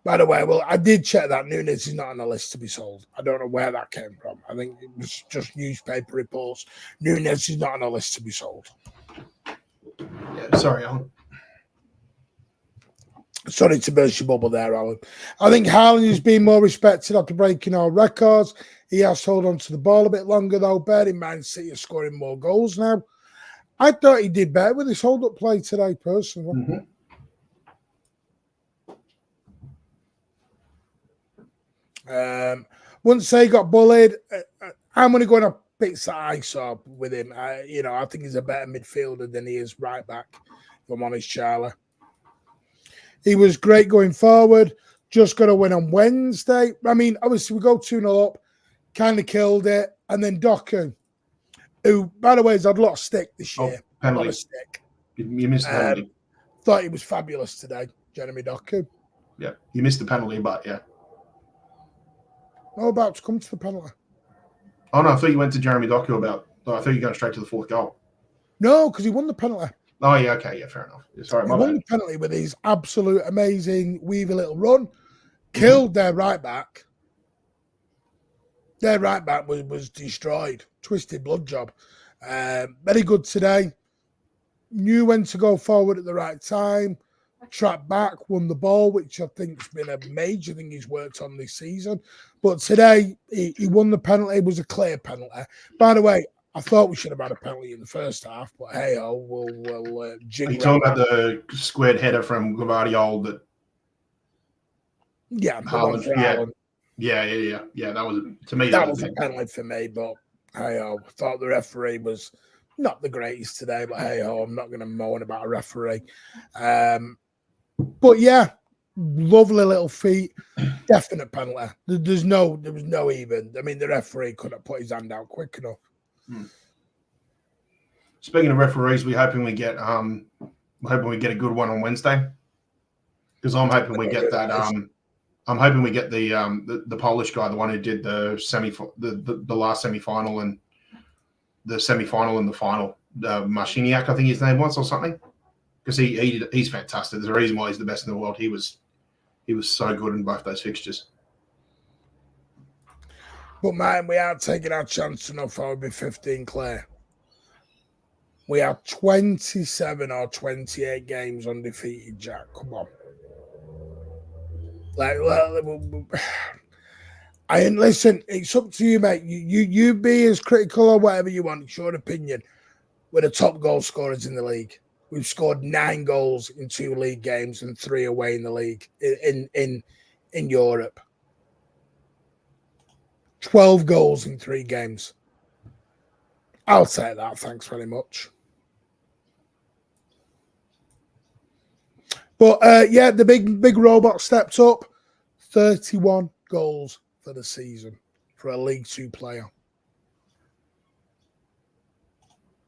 By the way, I did check that Nunes is not on the list to be sold. I don't know where that came from. I think it was just newspaper reports. Nunes is not on the list to be sold. Yeah, sorry, Alan. Sorry to burst your bubble there, Alan. I think Haaland is being more respected after breaking all records. He has to hold on to the ball a bit longer, though. Bear in mind, City are scoring more goals now. I thought he did better with his hold-up play today, personally. Once they got bullied, I'm going to go on a bits that I saw with him. I think he's a better midfielder than he is right back, if I'm honest, Charlie. He was great going forward. Just got to win on Wednesday. I mean, obviously, we go 2-0 up, kind of killed it. And then Doku, who, by the way, has had a lot of stick this year. A lot of stick. You missed the penalty. Thought he was fabulous today, Jeremy Doku. Yeah, you missed the penalty, but yeah. No, about to come to the penalty. Oh, no, I thought you went to Jeremy Doku I thought you were going straight to the 4th goal. No, because he won the penalty. Oh, yeah, okay, yeah, fair enough. Sorry, he won the penalty with his absolute amazing weavy little run. Killed their right back. Their right back was destroyed. Twisted blood job. Very good today. Knew when to go forward at the right time. Trapped back, won the ball, which I think has been a major thing he's worked on this season. But today, he won the penalty. It was a clear penalty. By the way, I thought we should have had a penalty in the first half, but we'll jig. Are you talking about the squared header from Gvardiol that? Yeah, Haaland, yeah. That was, to me, that was a penalty for me. But I thought the referee was not the greatest today. But I'm not going to moan about a referee. But yeah, lovely little feet, definite penalty. There was no even. I mean, the referee couldn't put his hand out quick enough. Speaking of referees, we're hoping we get a good one on Wednesday, because I'm hoping we get that I'm hoping we get the Polish guy, the one who did the last semi-final and the semi-final and the final, Marciniak, I think his name was, or something. Because he's fantastic. There's a reason why he's the best in the world. He was so good in both those fixtures. But man, we are taking our chance enough for be 15 clear. We have 27 or 28 games undefeated, Jack. Come on. Listen, it's up to you, mate. You be as critical or whatever you want. It's your opinion. We're the top goal scorers in the league. We've scored 9 goals in 2 league games and 3 away in the league in Europe. 12 goals in 3 games. I'll take that. Thanks very much. But yeah, the big robot stepped up. 31 goals for the season for a League 2 player.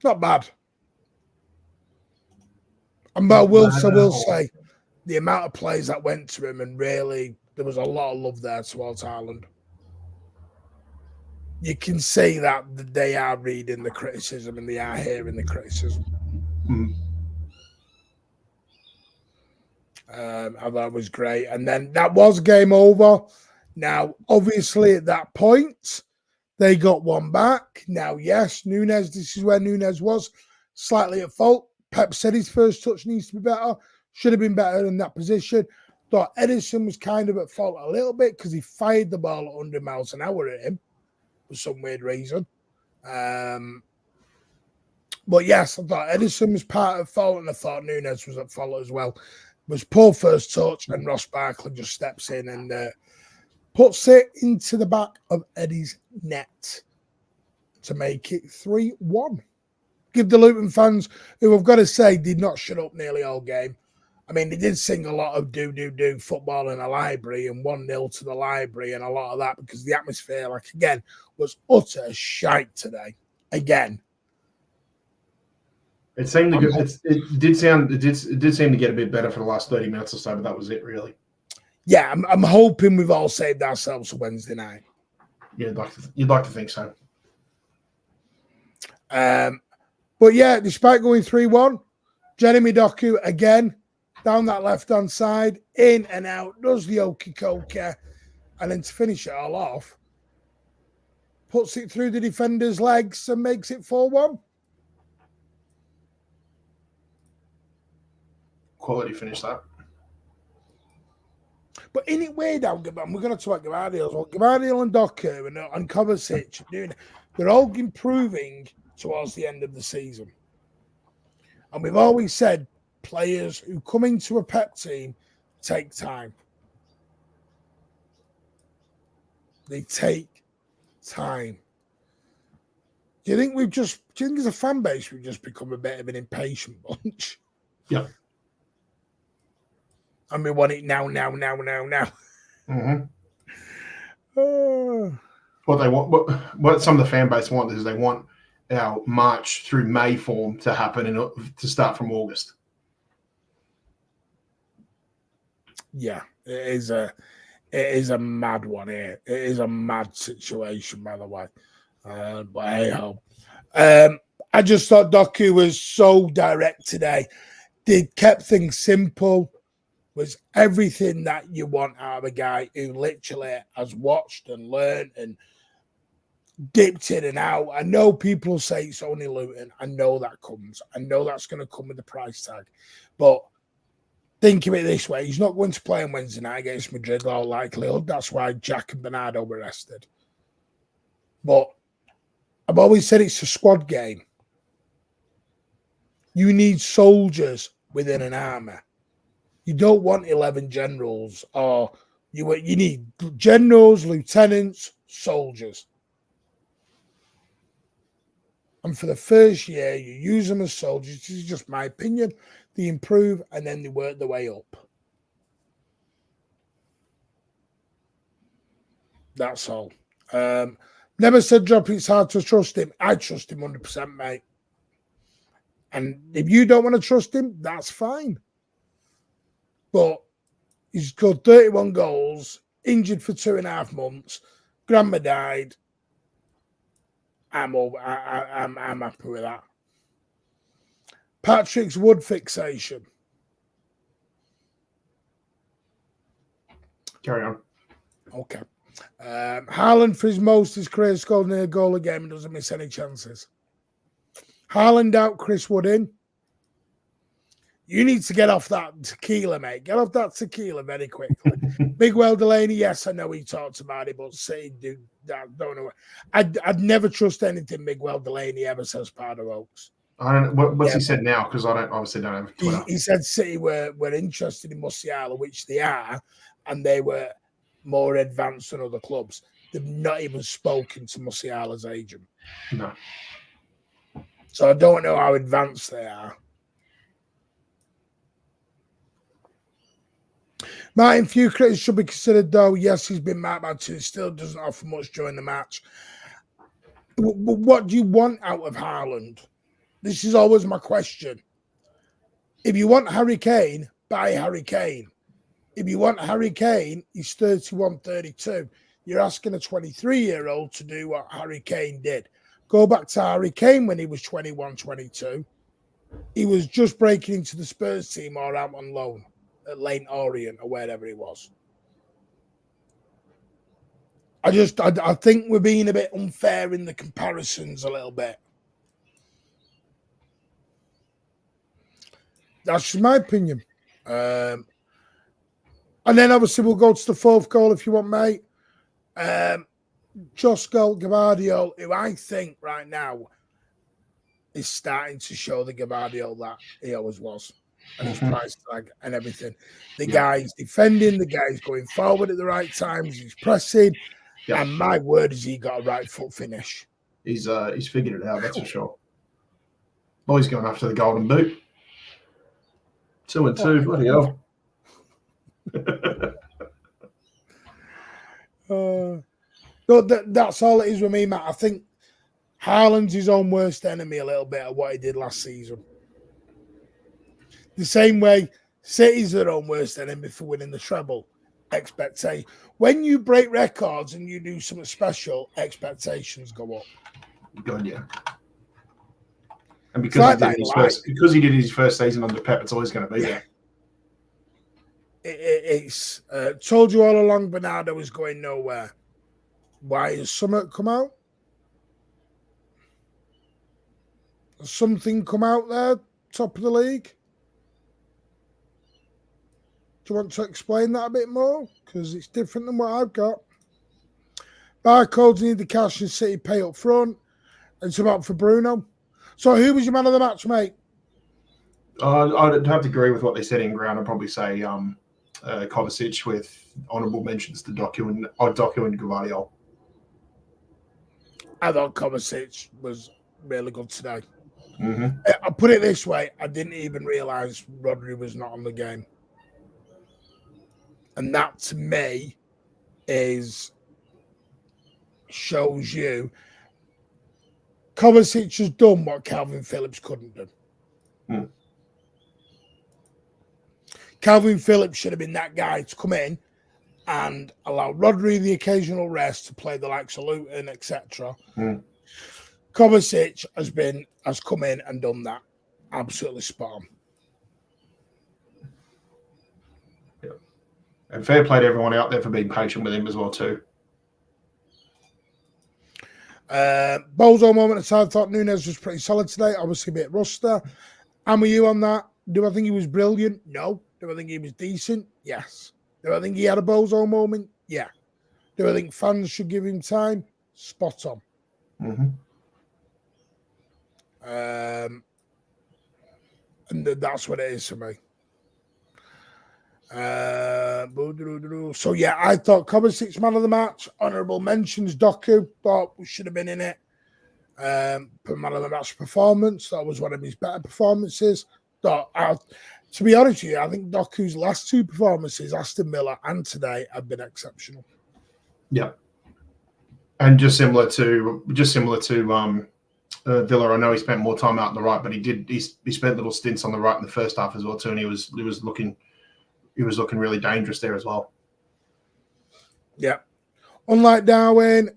Not bad. And I will say the amount of plays that went to him, and really there was a lot of love there towards Haaland. You can see that they are reading the criticism and they are hearing the criticism. That was great. And then that was game over. Now, obviously, at that point, they got one back. Now, yes, Núñez, this is where Núñez was slightly at fault. Pep said his first touch needs to be better. Should have been better in that position. Thought Edison was kind of at fault a little bit because he fired the ball at 100 miles an hour at him for some weird reason. But yes, I thought Edison was part of fault, and I thought Núñez was at fault as well. It was poor first touch, and Ross Barkley just steps in and puts it into the back of Eddie's net to make it 3-1. Give the Luton fans, who I've got to say did not shut up nearly all game. I mean, they did sing a lot of do football in a library and 1-0 to the library and a lot of that because the atmosphere, like again, was utter shite today. Again. It seemed to it did seem to get a bit better for the last 30 minutes or so, but that was it really. Yeah, I'm hoping we've all saved ourselves for Wednesday night. Yeah, you'd like to think so. But yeah, despite going 3-1, Jeremy Doku again down that left-hand side, in and out, does the okey-coke, and then to finish it all off, puts it through the defender's legs and makes it 4-1. Quality finish that. But in it way down, we're going to talk about Gvardiol. Well, Gvardiol and Doku and Kovacic, they're all improving towards the end of the season. And we've always said players who come into a Pep team take time. They take time. Do you think as a fan base we've just become a bit of an impatient bunch? Yeah. And we want it now. Mm-hmm. What they want, what some of the fan base want is they want our March through May form to happen to start from August. Yeah, it is a mad one here. It is a mad situation, by the way. But hey ho. I just thought Doku was so direct today. Kept things simple. Was everything that you want out of a guy who literally has watched and learned and dipped in and out. I know people say it's only Luton. I know that comes. I know that's going to come with the price tag. But think of it this way. He's not going to play on Wednesday night against Madrid, all likelihood. That's why Jack and Bernardo were rested. But I've always said it's a squad game. You need soldiers within an army. You don't want 11 generals, or you need generals, lieutenants, soldiers. And for the first year, you use them as soldiers. This is just my opinion. They improve and then they work their way up. That's all. Never said drop. It's hard to trust him. I trust him 100%, mate. And if you don't want to trust him, that's fine. But he's got 31 goals injured for 2.5 months. Grandma died. I'm happy with that. Patrick's wood fixation. Carry on. Okay. Haaland for his career scored near a goal a game and doesn't miss any chances. Haaland out, Chris Wood in. You need to get off that tequila, mate. Get off that tequila very quickly. Miguel Delaney, yes, I know he talked about it, but say, dude, don't know. I'd never trust anything Miguel Delaney ever says, Pardo Oaks. I don't know what's he said now, because I obviously don't have Twitter. He said City were interested in Musiala, which they are, and they were more advanced than other clubs. They've not even spoken to Musiala's agent. No. So I don't know how advanced they are. Martin, few critics should be considered, though. Yes, he's been marked by 2. Still doesn't offer much during the match. But what do you want out of Haaland? This is always my question. If you want Harry Kane, buy Harry Kane. If you want Harry Kane, he's 31, 32. You're asking a 23-year-old to do what Harry Kane did. Go back to Harry Kane when he was 21, 22. He was just breaking into the Spurs team or out on loan at Leyton Orient or wherever he was. I think we're being a bit unfair in the comparisons a little bit. That's just my opinion. And then obviously we'll go to the 4th goal if you want, mate. Josko Gvardiol, who I think right now is starting to show the Gvardiol that he always was. And his price tag and everything. The guy's defending, the guy's going forward at the right times, he's pressing. Yeah. And my word, has he got a right foot finish. He's figured it out, that's for sure. Oh, he's going after the golden boot. 2 and 2, bloody hell. That's all it is with me, Matt. I think Haaland's his own worst enemy a little bit of what he did last season. The same way City's their own worst enemy for winning the treble. Expectation. When you break records and you do something special, expectations go up. God, yeah. And because he did his first season under Pep, it's always going to be there. It's told you all along Bernardo is going nowhere. Why has something come out? Has something come out there, top of the league? Do you want to explain that a bit more? Because it's different than what I've got. Barcodes need the cash and City pay up front. It's about for Bruno. So who was your man of the match, mate? I'd have to agree with what they said in ground. I'd probably say Kovacic with honourable mentions to Doku and Gvardiol. I thought Kovacic was really good today. Mm-hmm. I'll put it this way. I didn't even realise Rodri was not on the game. And that, to me, shows you Kovacic has done what Calvin Phillips couldn't do. Mm. Calvin Phillips should have been that guy to come in and allow Rodri the occasional rest to play the likes of Luton, etc. Mm. Kovacic has come in and done that. Absolutely spot on. Yeah. And fair play to everyone out there for being patient with him as well too. Bozo moment aside, I thought Nunez was pretty solid today. Obviously a bit rusty. And were you on that? Do I think he was brilliant? No. Do I think he was decent? Yes. Do I think he had a Bozo moment? Yeah. Do I think fans should give him time? Spot on. Mm-hmm. And that's what it is for me. So yeah, I thought Kovacic man of the match. Honourable mentions Doku, thought we should have been in it. For man of the match performance, that was one of his better performances. To be honest with you, I think Doku's last 2 performances, Aston Villa and today, have been exceptional. Yeah, and just similar to Villa. I know he spent more time out on the right, but he spent little stints on the right in the first half as well too, and he was looking really dangerous there as well. Yeah. Unlike Darwin,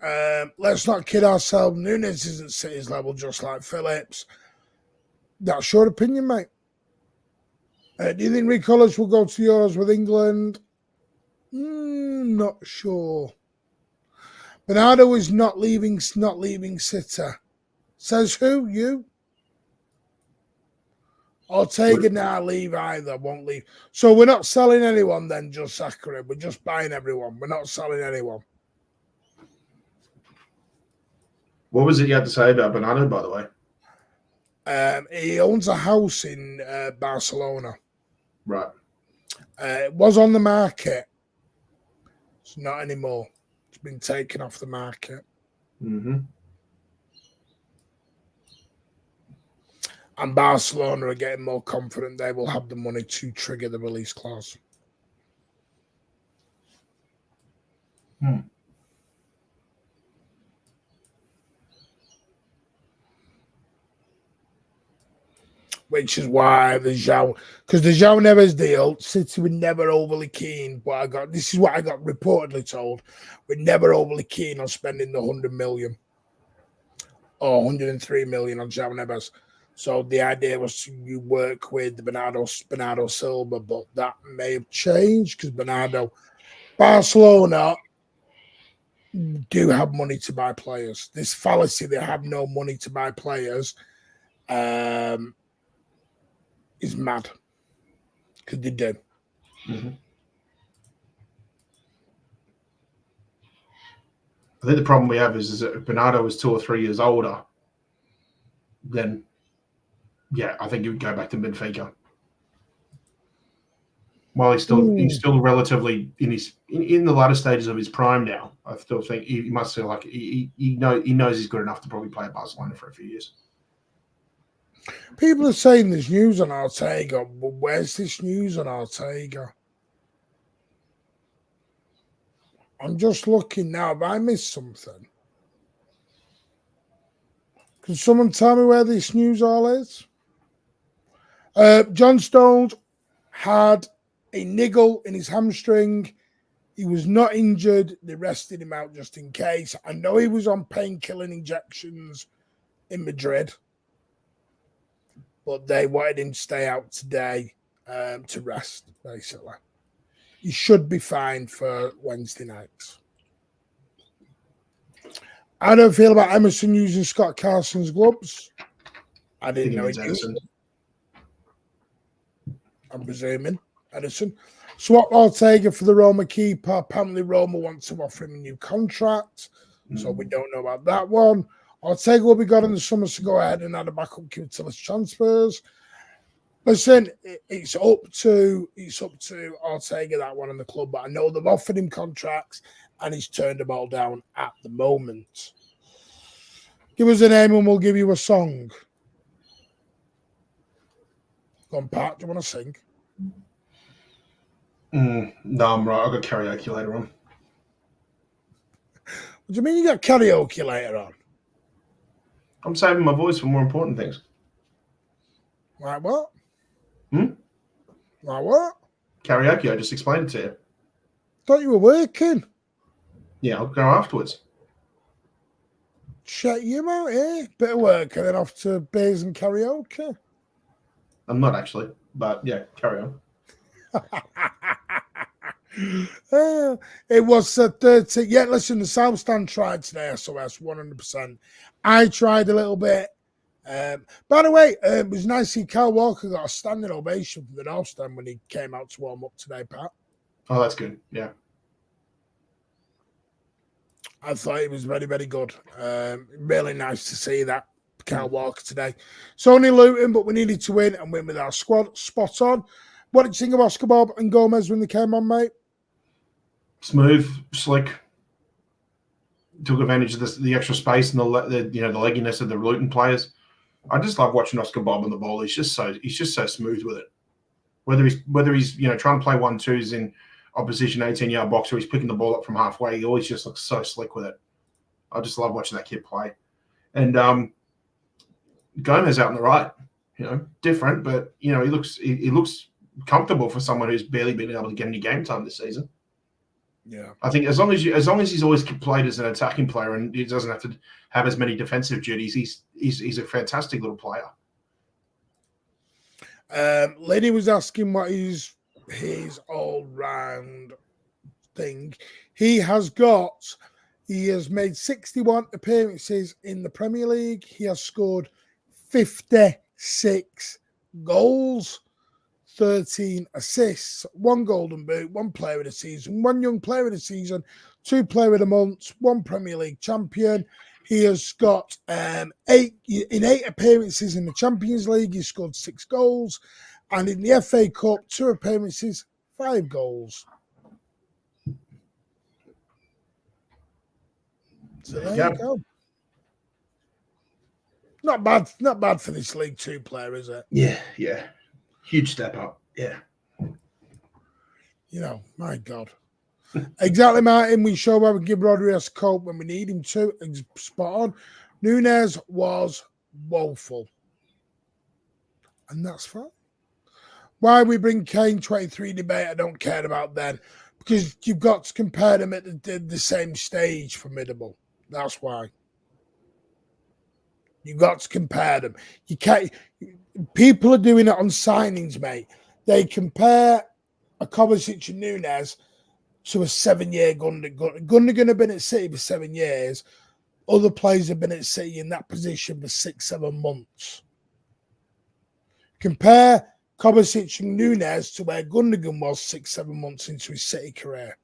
let's not kid ourselves. Nunes isn't City's level, just like Phillips. That's your opinion, mate. Do you think Rico Lewis will go to Euros with England? Not sure. Bernardo is not leaving City. Says who? You? Ortega now leave either, won't leave. So we're not selling anyone then, just Zachary. We're just buying everyone. We're not selling anyone. What was it you had to say about Bernardo, by the way? He owns a house in Barcelona. Right. It was on the market. It's not anymore. It's been taken off the market. Mm-hmm. And Barcelona are getting more confident they will have the money to trigger the release clause. Which is why the João, because the João Neves deal, City were never overly keen. But this is what I got reportedly told. We're never overly keen on spending the 100 million or 103 million on João Neves. So the idea was to work with Bernardo Silva, but that may have changed because Barcelona do have money to buy players. This fallacy they have no money to buy players is mad because they do. Mm-hmm. I think the problem we have is that if Bernardo was 2 or 3 years older, then yeah, I think he would go back to Benfica. While he's still relatively in the latter stages of his prime now, I still think he must feel like he knows he's good enough to probably play at Barcelona for a few years. People are saying there's news on Ortega, but where's this news on Ortega? I'm just looking now. Have I missed something? Can someone tell me where this news all is? John Stones had a niggle in his hamstring. He was not injured. They rested him out just in case. I know he was on painkilling injections in Madrid, but they wanted him to stay out today to rest, basically. He should be fine for Wednesday nights. I don't feel about Emerson using Scott Carson's gloves. I didn't know he used them. I'm presuming Edison. Swap Ortega for the Roma keeper. Apparently Roma wants to offer him a new contract, so we don't know about that one. Ortega will be gone in the summer to go ahead and add a backup keeper to list transfers. Listen, it's up to Ortega, that one in the club, but I know they've offered him contracts and he's turned them all down at the moment. Give us a name and we'll give you a song. Go on, Pat, do you want to sing? No, I'm right. I've got karaoke later on. What do you mean you got karaoke later on? I'm saving my voice for more important things. Like what? Like what? Karaoke, I just explained it to you. Thought you were working. Yeah, I'll go afterwards. Check you out here. Bit of work and then off to beers and karaoke. I'm not actually, but yeah, carry on. It was 30. Yeah, listen, the South Stand tried today, SOS, 100%. I tried a little bit. By the way, it was nice to see Kyle Walker got a standing ovation from the North Stand when he came out to warm up today, Pat. Oh, that's good. Yeah. I thought it was very, very good. Really nice to see that, Kyle Walker today. It's only Luton, but we needed to win and win with our squad spot on. What did you think of Oscar Bob and Gomez when they came on, mate? Smooth, slick. Took advantage of the extra space and the legginess of the Luton players. I just love watching Oscar Bob on the ball. He's just so smooth with it. Whether he's trying to play 1-2s in opposition 18-yard box or he's picking the ball up from halfway, he always just looks so slick with it. I just love watching that kid play. And Gomez out on the right, different, but he looks comfortable for someone who's barely been able to get any game time this season. Yeah. I think as long as he's always played as an attacking player and he doesn't have to have as many defensive duties, he's a fantastic little player. Lenny was asking what is his all-round thing. He has made 61 appearances in the Premier League. He has scored 56 goals, 13 assists, 1 golden boot, 1 player of the season, 1 young player of the season, 2 player of the month, 1 Premier League champion. He has got 8 appearances in the Champions League. He scored 6 goals, and in the FA Cup, 2 appearances, 5 goals. So there you go. Not bad for this League 2 player, is it? Yeah. Huge step up. Yeah. You know, my God. Exactly, Martin. We show where we give Rodriguez cope when we need him to. Spot on. Nunez was woeful. And that's fine. Why we bring Kane 23 debate, I don't care about that. Because you've got to compare them at the same stage, formidable. That's why. You've got to compare them. You can't. People are doing it on signings, mate. They compare a Kovacic and Nunez to a 7-year Gundogan. Gundogan have been at City for 7 years. Other players have been at City in that position for 6-7 months. Compare Kovacic and Nunez to where Gundogan was 6-7 months into his City career.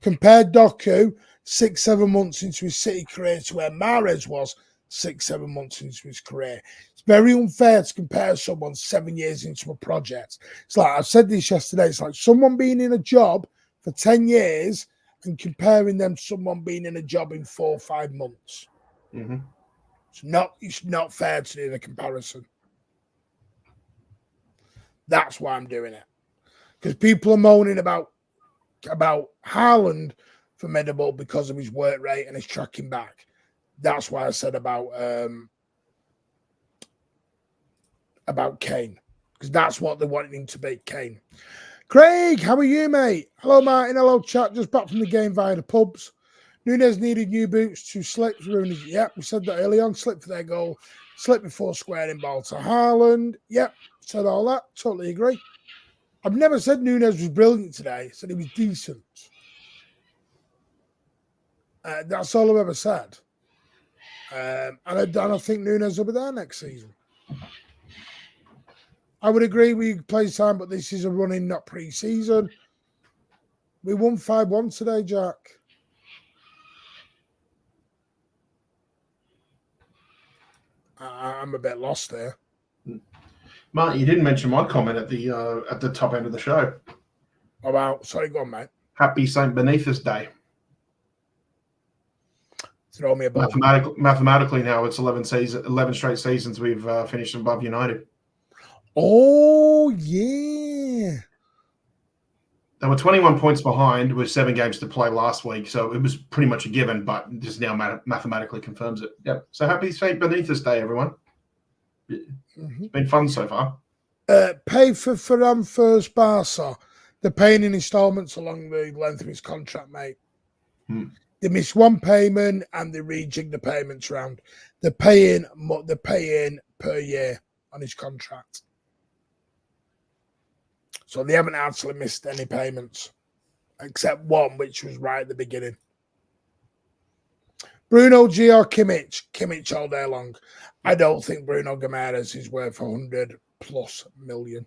Compare Doku 6-7 months into his City career to where Mahrez was 6-7 months into his career. It's very unfair to compare someone 7 years into a project. It's like, I said this yesterday, it's like someone being in a job for 10 years and comparing them to someone being in a job in 4 or 5 months. Mm-hmm. It's not fair to do the comparison. That's why I'm doing it. Because people are moaning about Haaland for Medable because of his work rate and his tracking back. That's why I said about Kane. Because that's what they wanted him to be, Kane. Craig, how are you, mate? Hello, Martin. Hello, chat. Just back from the game via the pubs. Nunez needed new boots to slip. Yep, we said that early on. Slip for their goal. Slip before squaring ball to Haaland. Yep, said all that. Totally agree. I've never said Nunez was brilliant today. I said he was decent. That's all I've ever said. And I think Nunez will be there next season. I would agree with play time, but this is a running, not pre-season. We won 5-1 today, Jack. I'm a bit lost there. Martin, you didn't mention my comment at the top end of the show. Sorry, go on, mate. Happy St. Benitez Day. Throw me a ball. Mathematically now, it's 11 straight seasons we've finished above United. Oh, yeah. They were 21 points behind with 7 games to play last week, so it was pretty much a given, but this now mathematically confirms it. Yep. So happy St. Benitez Day, everyone. It's been fun so far. Pay for Ferran first, Barca. They're paying in installments along the length of his contract, mate. They missed 1 payment and they rejigged the payments round. They're paying per year on his contract. So they haven't actually missed any payments, except one, which was right at the beginning. Bruno G or Kimmich? Kimmich all day long. I don't think Bruno Guimaraes is worth 100+ million.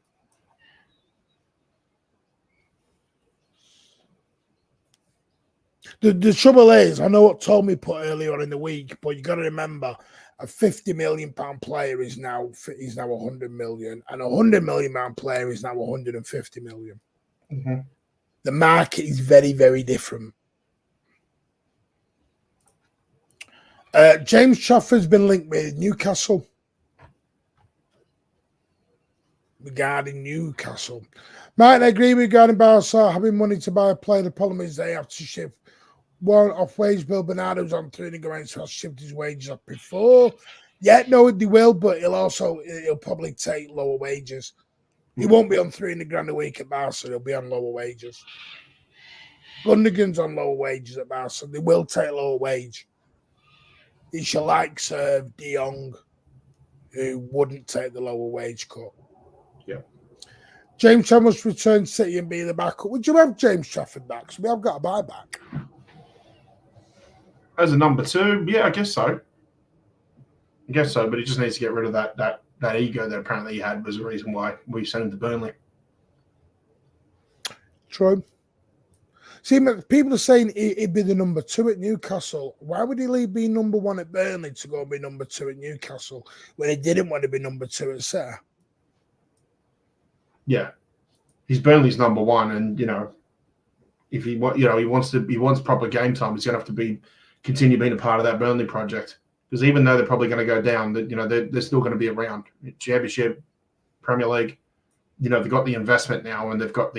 The trouble is, I know what Tommy put earlier on in the week, but you got to remember, a £50 million player is now 100 million, and a £100 million player is now 150 million. Mm-hmm. The market is very, very different. James Trafford's been linked with Newcastle. Regarding Newcastle. Martin, I agree regarding Barca having money to buy a player. The problem is they have to shift one off wage bill. Bernardo's on 3 grand, so I'll shift his wages up before. Yeah, no, they will, but he'll probably take lower wages. He won't be on 300 grand a week at Barca. He'll be on lower wages. Gundogan's on lower wages at Barca. They will take lower wage. It's your likes of De Jong who wouldn't take the lower wage cut. Yeah. James Trafford return to City and be the backup. Would you have James Trafford back? So we have got a buyback. As a number 2, yeah, I guess so. But he just needs to get rid of that ego that apparently he had was the reason why we sent him to Burnley. True. See, people are saying he'd be the number 2 at Newcastle. Why would he leave being number 1 at Burnley to go and be number 2 at Newcastle when he didn't want to be number 2 at City? Yeah, he's Burnley's number 1, and if he wants proper game time, he's going to have to continue being a part of that Burnley project. Because even though they're probably going to go down, they're still going to be around. Championship, Premier League, they've got the investment now, and they've got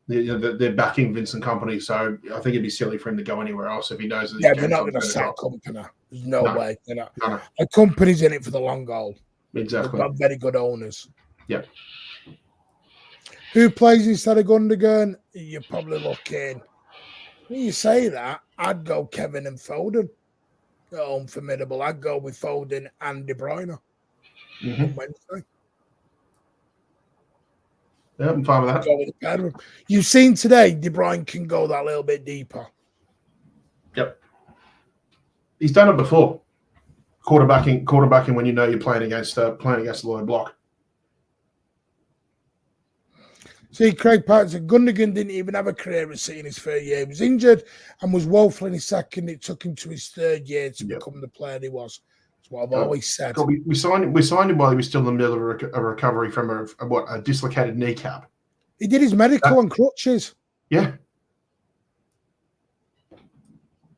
they're backing Vincent Kompany. So I think it'd be silly for him to go anywhere else if he knows that. Yeah, they're not going to sell Kompany. There's no way. They're not. No. A company's in it for the long haul. Exactly. They've got very good owners. Yeah. Who plays instead of Gundogan? You're probably looking. When you say that, I'd go Kevin and Foden. Unformidable. I'd go with Foden and De Bruyne on Wednesday. Yeah, I'm fine with that. Go with the pair of them. You've seen today, De Bruyne can go that little bit deeper. Yep. He's done it before. Quarterbacking when you're playing against a low block. See, Craig Park said Gundogan didn't even have a career at City in his third year. He was injured and was woeful in his second. It took him to his third year to become the player he was. That's what I've always said. We signed him while he was still in the middle of a recovery from a dislocated kneecap. He did his medical on crutches. Yeah.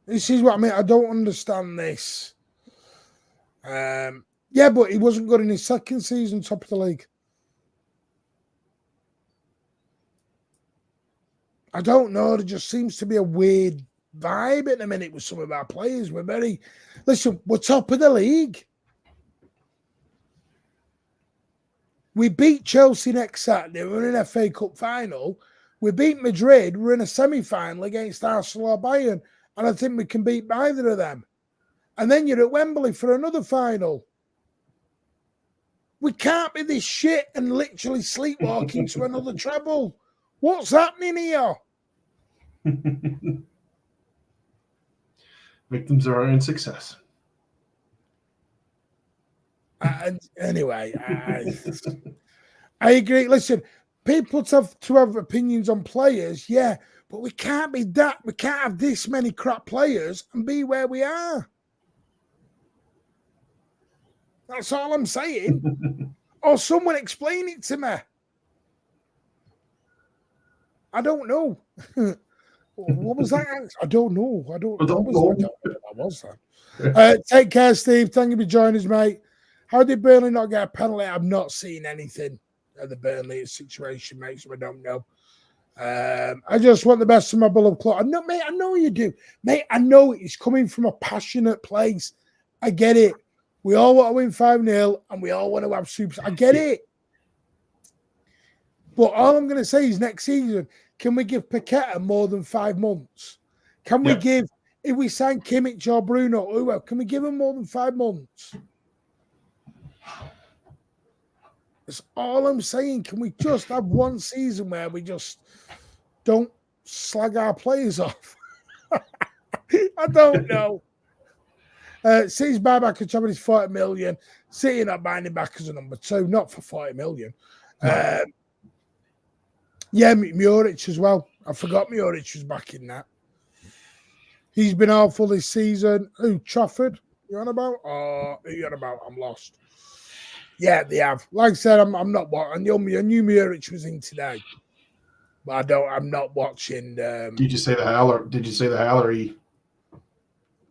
This is what I mean. I don't understand this. Yeah, but he wasn't good in his second season, top of the league. I don't know. There just seems to be a weird vibe at the minute with some of our players. We're top of the league. We beat Chelsea next Saturday. We're in an FA Cup final. We beat Madrid. We're in a semi-final against Arsenal or Bayern. And I think we can beat either of them. And then you're at Wembley for another final. We can't be this shit and literally sleepwalking to another treble. What's happening here? Victims of our own success. Anyway, I agree. Listen, people have to have opinions on players, yeah, but we can't be that. We can't have this many crap players and be where we are. That's all I'm saying. Or someone explain it to me. I don't know. What was that? I don't know. What was that? Take care, Steve. Thank you for joining us, mate. How did Burnley not get a penalty? I've not seen anything of the Burnley situation, mate, so I don't know. I just want the best of my beloved club. Mate, I know you do. Mate, I know it's coming from a passionate place. I get it. We all want to win 5-0 and we all want to have super. I get it. But all I'm going to say is next season, can we give Paqueta more than 5 months? Can we give, if we sign Kimmich or Bruno, can we give him more than 5 months? That's all I'm saying. Can we just have one season where we just don't slag our players off? I don't know. City's buyback of Champions is 40 million. City not buying him back as a number 2, not for 40 million. Yeah, Muric as well. I forgot Muric was back in that. He's been awful this season. Who, Trafford? You on about? Or who you on about? I'm lost. Yeah, they have. Like I said, I'm not watching. I knew Muric was in today, but I'm not watching. Did you see the howler he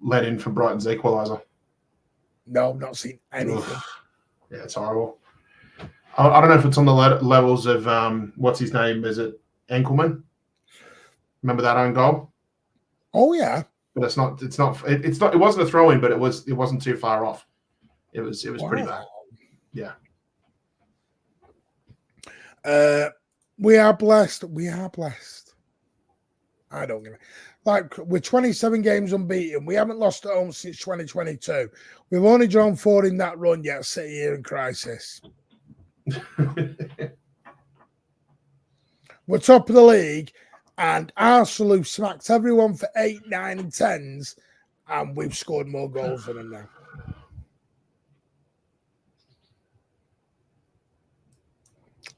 let in for Brighton's equaliser? No, I've not seen anything. Yeah, it's horrible. I don't know if it's on the levels of what's his name? Is it Enkelman? Remember that own goal? Oh yeah, but it's not. It wasn't a throw in, but it wasn't too far off. It was pretty bad. Yeah. We are blessed. We are blessed. I don't give it. Like, we're 27 games unbeaten. We haven't lost at home since 2022. We've only drawn 4 in that run yet. Sit here in crisis. We're top of the league, and Arsenal smacked everyone for 8, 9, and 10s, and we've scored more goals than them now.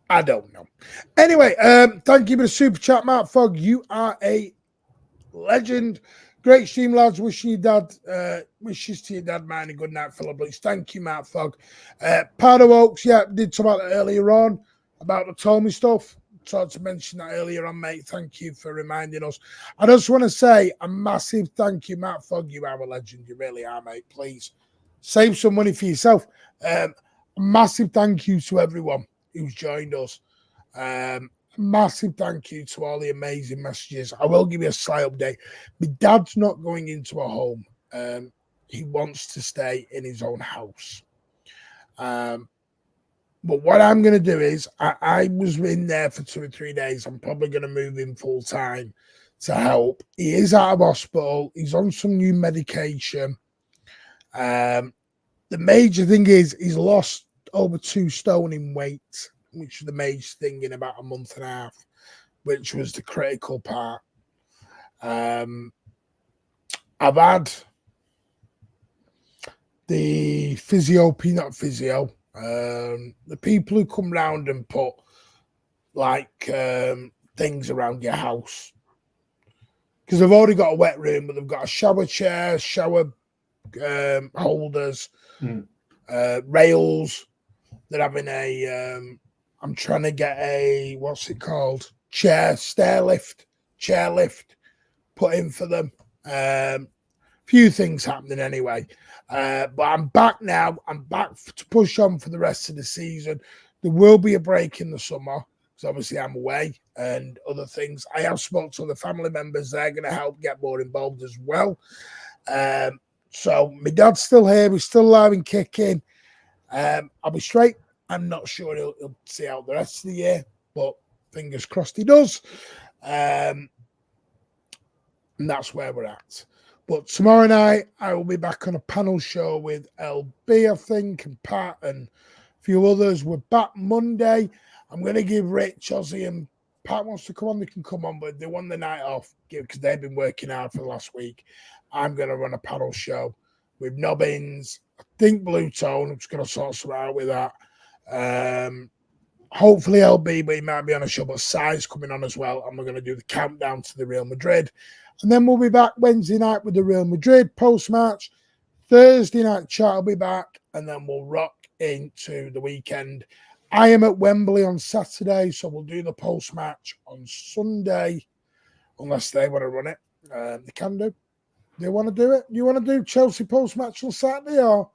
I don't know. Anyway, thank you for the super chat, Matt Fogg. You are a legend. Great stream, lads. Wishing your dad, wishes to your dad, man, and good night, Philip Bleach. Thank you, Matt Fogg. Pardo Oaks, yeah, did talk about that earlier on, about the Tommy stuff. Tried to mention that earlier on, mate. Thank you for reminding us. I just want to say a massive thank you, Matt Fogg. You are a legend. You really are, mate. Please save some money for yourself. A massive thank you to everyone who's joined us. Massive thank you to all the amazing messages. I will give you a slight update. My dad's not going into a home. He wants to stay in his own house. But what I'm going to do is, I was in there for 2 or 3 days. I'm probably going to move in full time to help. He is out of hospital. He's on some new medication. The major thing is he's lost over 2 stone in weight, which was the major thing in about a month and a half, which was the critical part. I've had the the people who come round and put like things around your house, because they've already got a wet room, but they've got a shower chair, shower holders, rails. They're having a I'm trying to get a, what's it called, chair lift put in for them. Few things happening anyway. But I'm back now. I'm back to push on for the rest of the season. There will be a break in the summer because obviously I'm away and other things. I have spoken to the family members. They're going to help get more involved as well. So my dad's still here. We're still alive and kicking. I'll be straight. I'm not sure he'll see out the rest of the year, but fingers crossed he does. And that's where we're at. But tomorrow night, I will be back on a panel show with LB, I think, and Pat and a few others. We're back Monday. I'm going to give Rich, Ozzy, and Pat wants to come on. They can come on, but they want the night off because they've been working hard for the last week. I'm going to run a panel show with Nobbins, I think Blue Tone. I'm just going to sort some out with that. Hopefully LB, but he might be on a show, but Si's coming on as well. And we're going to do the countdown to the Real Madrid. And then we'll be back Wednesday night with the Real Madrid post-match. Thursday night chat will be back, and then we'll rock into the weekend. I am at Wembley on Saturday, so we'll do the post-match on Sunday, unless they want to run it. They can do. Do you want to do it? You want to do Chelsea post-match on Saturday, or are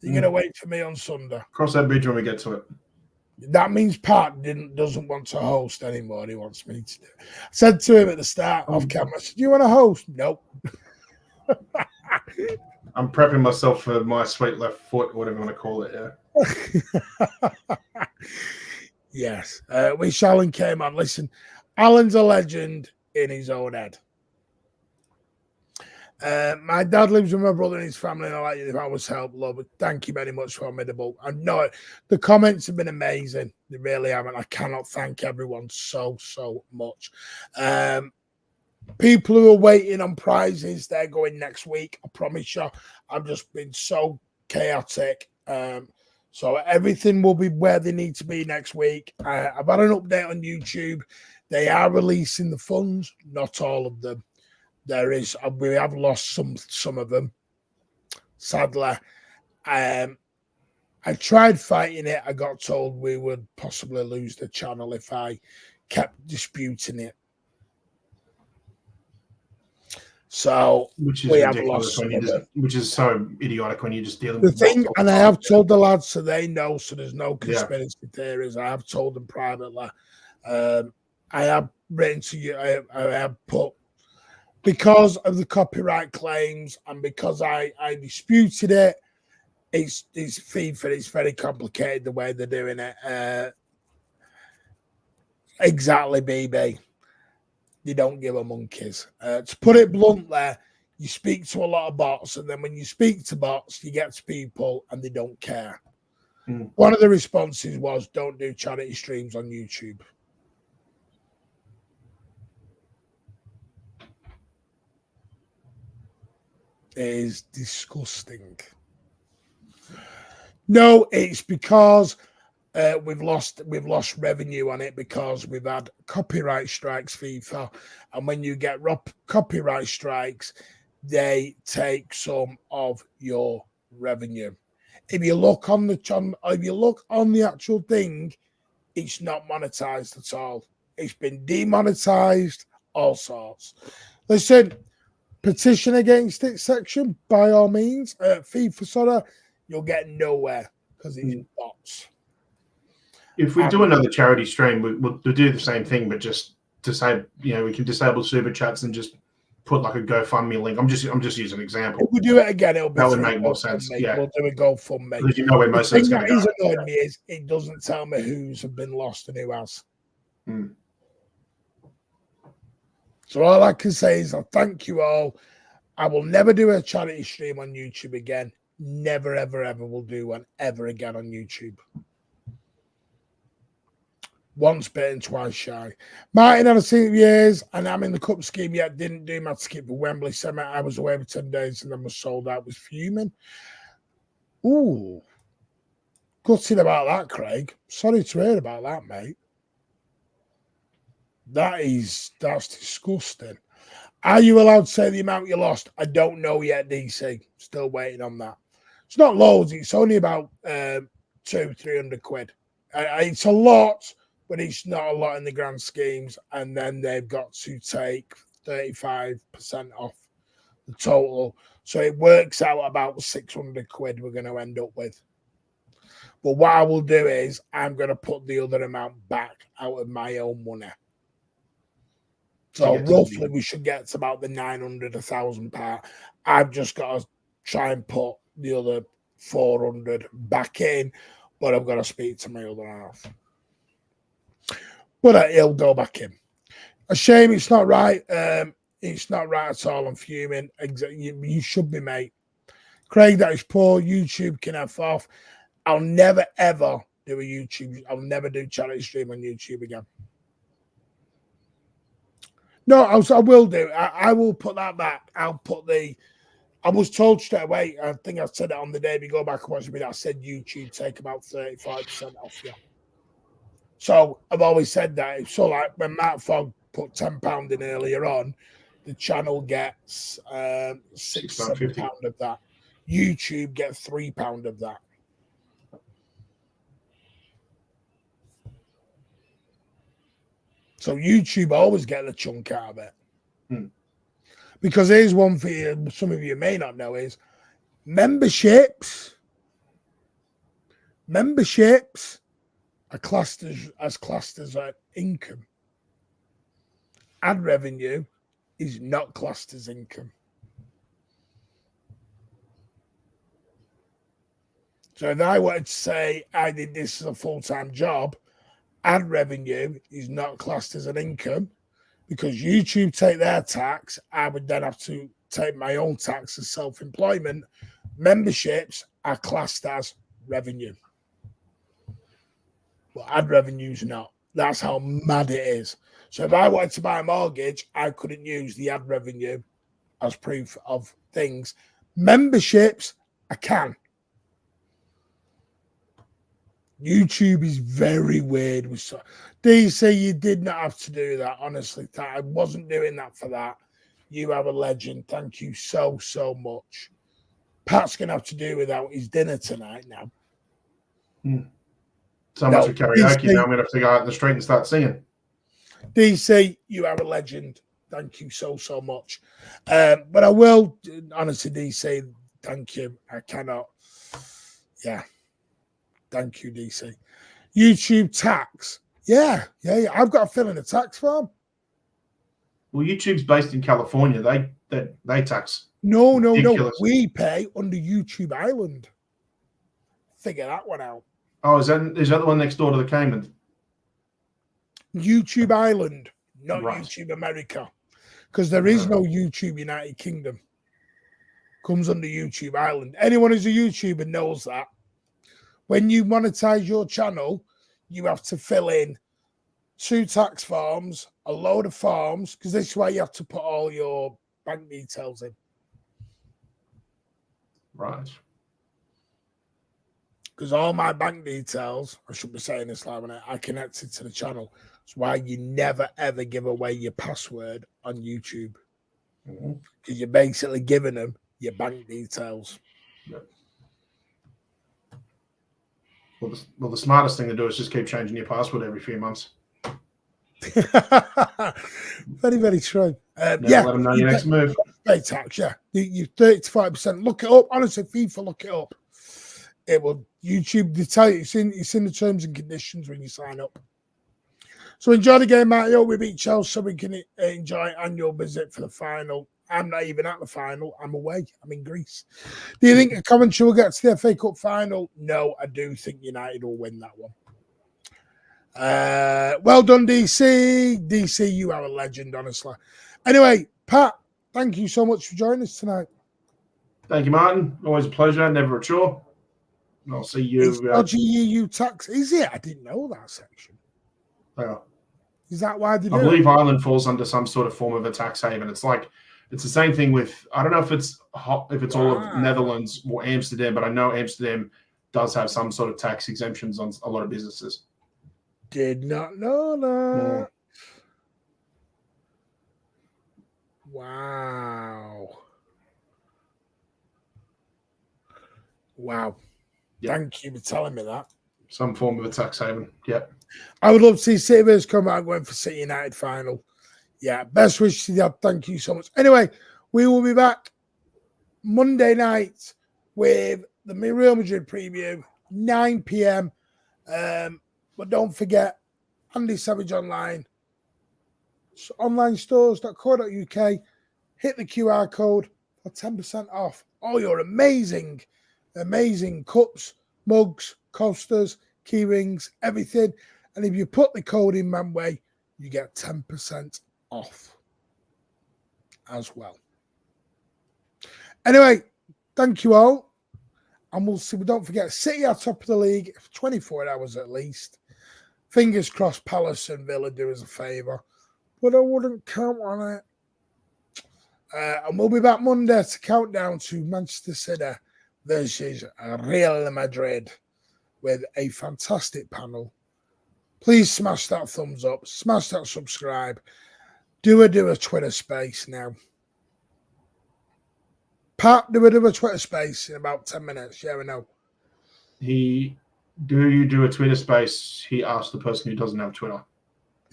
you going to wait for me on Sunday? Cross that bridge when we get to it. That means Pat doesn't want to host anymore. He wants me to do it. I said to him at the start off camera, I said, do you want to host? Nope. I'm prepping myself for my sweet left foot, whatever you want to call it, yeah. Yes. Wish Alan came on. Listen, Alan's a legend in his own head. My dad lives with my brother and his family, and I like it if I was help, love. Thank you very much for formidable. I know the comments have been amazing. They really have, and I cannot thank everyone so much. People who are waiting on prizes, they're going next week. I promise you. I've just been so chaotic. So everything will be where they need to be next week. I've had an update on YouTube. They are releasing the funds, not all of them. We have lost some of them, sadly. I tried fighting it. I got told we would possibly lose the channel if I kept disputing it. So which is ridiculous which is so idiotic when you're just dealing with the thing. And I have told the lads so they know, so there's no conspiracy theories. I have told them privately. I have written to you. I have put, because of the copyright claims and because I disputed it, it's FIFA. It's very complicated the way they're doing it. Exactly, BB. they don't give a monkeys. To put it bluntly, you speak to a lot of bots, and then when you speak to bots, you get to people and they don't care. One of the responses was, don't do charity streams on YouTube. It is disgusting. No, it's because we've lost revenue on it because we've had copyright strikes, FIFA, and when you get copyright strikes, they take some of your revenue. If you look on the actual thing, it's not monetized at all. It's been demonetized, all sorts. Listen, petition against it section, by all means. FIFA, sorry, you'll get nowhere because it's bots. If we do another charity stream, we'll do the same thing, but just to say, we can disable super chats and just put like a GoFundMe link. I'm just using an example. If we do it again, that would make more sense. Yeah, we'll do a GoFundMe. Because where most of it's going to go. The thing that is annoying me is it doesn't tell me who's have been lost and who has. So all I can say is I thank you all. I will never do a charity stream on YouTube again. Never, ever, ever will do one ever again on YouTube. Once bitten, twice shy. Martin had a seat years, and I'm in the cup scheme yet. Didn't do my ticket for Wembley. Semi. I was away for 10 days and then was sold out. Was fuming. Ooh. Gutted about that, Craig. Sorry to hear about that, mate. That's disgusting. Are you allowed to say the amount you lost? I don't know yet, DC. Still waiting on that. It's not loads. It's only about 200-300 quid. It's a lot, but it's not a lot in the grand schemes. And then they've got to take 35% off the total. So it works out about 600 quid we're going to end up with. But what I will do is I'm going to put the other amount back out of my own money. So roughly we should get to about the 900, 1,000 part. I've just got to try and put the other 400 back in, but I've got to speak to my other half. But it'll go back in. A shame it's not right. It's not right at all. I'm fuming. You should be, mate. Craig, that is poor. YouTube can have off. I'll never, ever do a YouTube. I'll never do charity stream on YouTube again. No, I will do. I will put that back. I was told straight away, I think I said it on the day we go back and watch it, I said YouTube take about 35% off you. So I've always said that. So like when Matt Fogg put £10 in earlier on, the channel gets £6-7 of that. YouTube gets £3 of that. So YouTube always get a chunk out of it. Because here's one for you, some of you may not know, is memberships are classed as income. Ad revenue is not classed as income. So if I wanted to say I did this as a full-time job, ad revenue is not classed as an income because YouTube take their tax. I would then have to take my own tax as self-employment. Memberships are classed as revenue. But ad revenue is not. That's how mad it is. So if I wanted to buy a mortgage, I couldn't use the ad revenue as proof of things. Memberships, I can. YouTube is very weird. DC, you did not have to do that, honestly. I wasn't doing that for that. You have a legend. Thank you so, so much. Pat's going to have to do without his dinner tonight now. So much for karaoke. Now I'm going to have to go out in the street and start singing. DC, you are a legend. Thank you so, so much. But I will, honestly, DC, thank you. I cannot. Yeah. Thank you, DC. YouTube tax. Yeah. I've got to fill in a tax form. Well, YouTube's based in California. They tax. No. We pay under YouTube Island. Figure that one out. Oh, is that the one next door to the Cayman? YouTube Island, not Right. YouTube America, because there is no YouTube United Kingdom. Comes under YouTube Ireland. Anyone who's a YouTuber knows that. When you monetize your channel, you have to fill in 2 tax forms, a load of forms, because this is why you have to put all your bank details in. Right. Because all my bank details, I should be saying this like when I connected to the channel. That's why you never, ever give away your password on YouTube. Because you're basically giving them your bank details. Yep. Well, the smartest thing to do is just keep changing your password every few months. Very, very true. Let them know your next move. Pay tax, yeah. You 30 to 5%. Look it up. Honestly, FIFA, look it up. It will YouTube tell you. It's in the terms and conditions when you sign up. So enjoy the game, Mario. We beat Chelsea so we can enjoy annual visit for the final. I'm not even at the final. I'm away. I'm in Greece. Do you think Coventry will get to the FA Cup final? No, I do think United will win that one. Well done, DC. DC, you are a legend, honestly. Anyway, Pat, thank you so much for joining us tonight. Thank you, Martin. Always a pleasure. Never a chore. And I'll see you. It's LGEU tax. Is it? I didn't know that section. Yeah. Is that why they do I believe Ireland falls under some sort of form of a tax haven. It's the same thing with, I don't know if it's all of Netherlands or Amsterdam, but I know Amsterdam does have some sort of tax exemptions on a lot of businesses. Did not know that. Yeah. Wow. Yep. Thank you for telling me that. Some form of a tax haven. Yep. I would love to see City vs come out going for City United final. Yeah, best wishes to you. Thank you so much. Anyway, we will be back Monday night with the Real Madrid preview, 9 p.m. But don't forget, Andy Savage Online, onlinestores.co.uk. Hit the QR code for 10% off all your amazing cups, mugs, coasters, key rings, everything. And if you put the code in Manway, you get 10% off as well. Anyway, thank you all. And we'll see. Don't forget, City are top of the league for 24 hours at least. Fingers crossed Palace and Villa do us a favour. But I wouldn't count on it. And we'll be back Monday to count down to Manchester City versus Real Madrid with a fantastic panel. Please smash that thumbs up. Smash that subscribe. Do a Twitter space now. Pat, do a Twitter space in about 10 minutes. Yeah, I know. Do you do a Twitter space? He asked the person who doesn't have Twitter.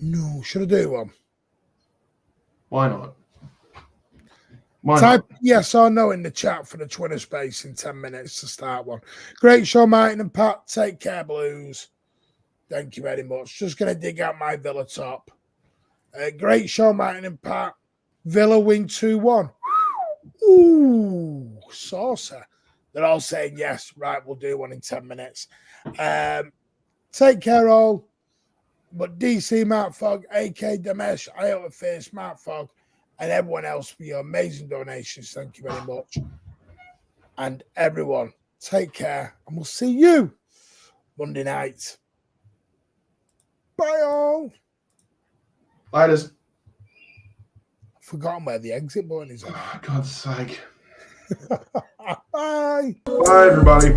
No, should I do one? Why not? Type yes or no in the chat for the Twitter space in 10 minutes to start one. Great show, Martin and Pat. Take care, Blues. Thank you very much. Just going to dig out my Villa top. Great show, Martin and Pat. Villa win 2-1. Ooh, saucer. They're all saying yes. Right, we'll do one in 10 minutes. Take care, all. But DC, Mark Fogg, AK Damesh, Iota Face, Mark Fogg, and everyone else for your amazing donations. Thank you very much. And everyone, take care. And we'll see you Monday night. Bye, all. Laters. I've forgotten where the exit button is. Oh, God's sake. Bye. Bye, everybody.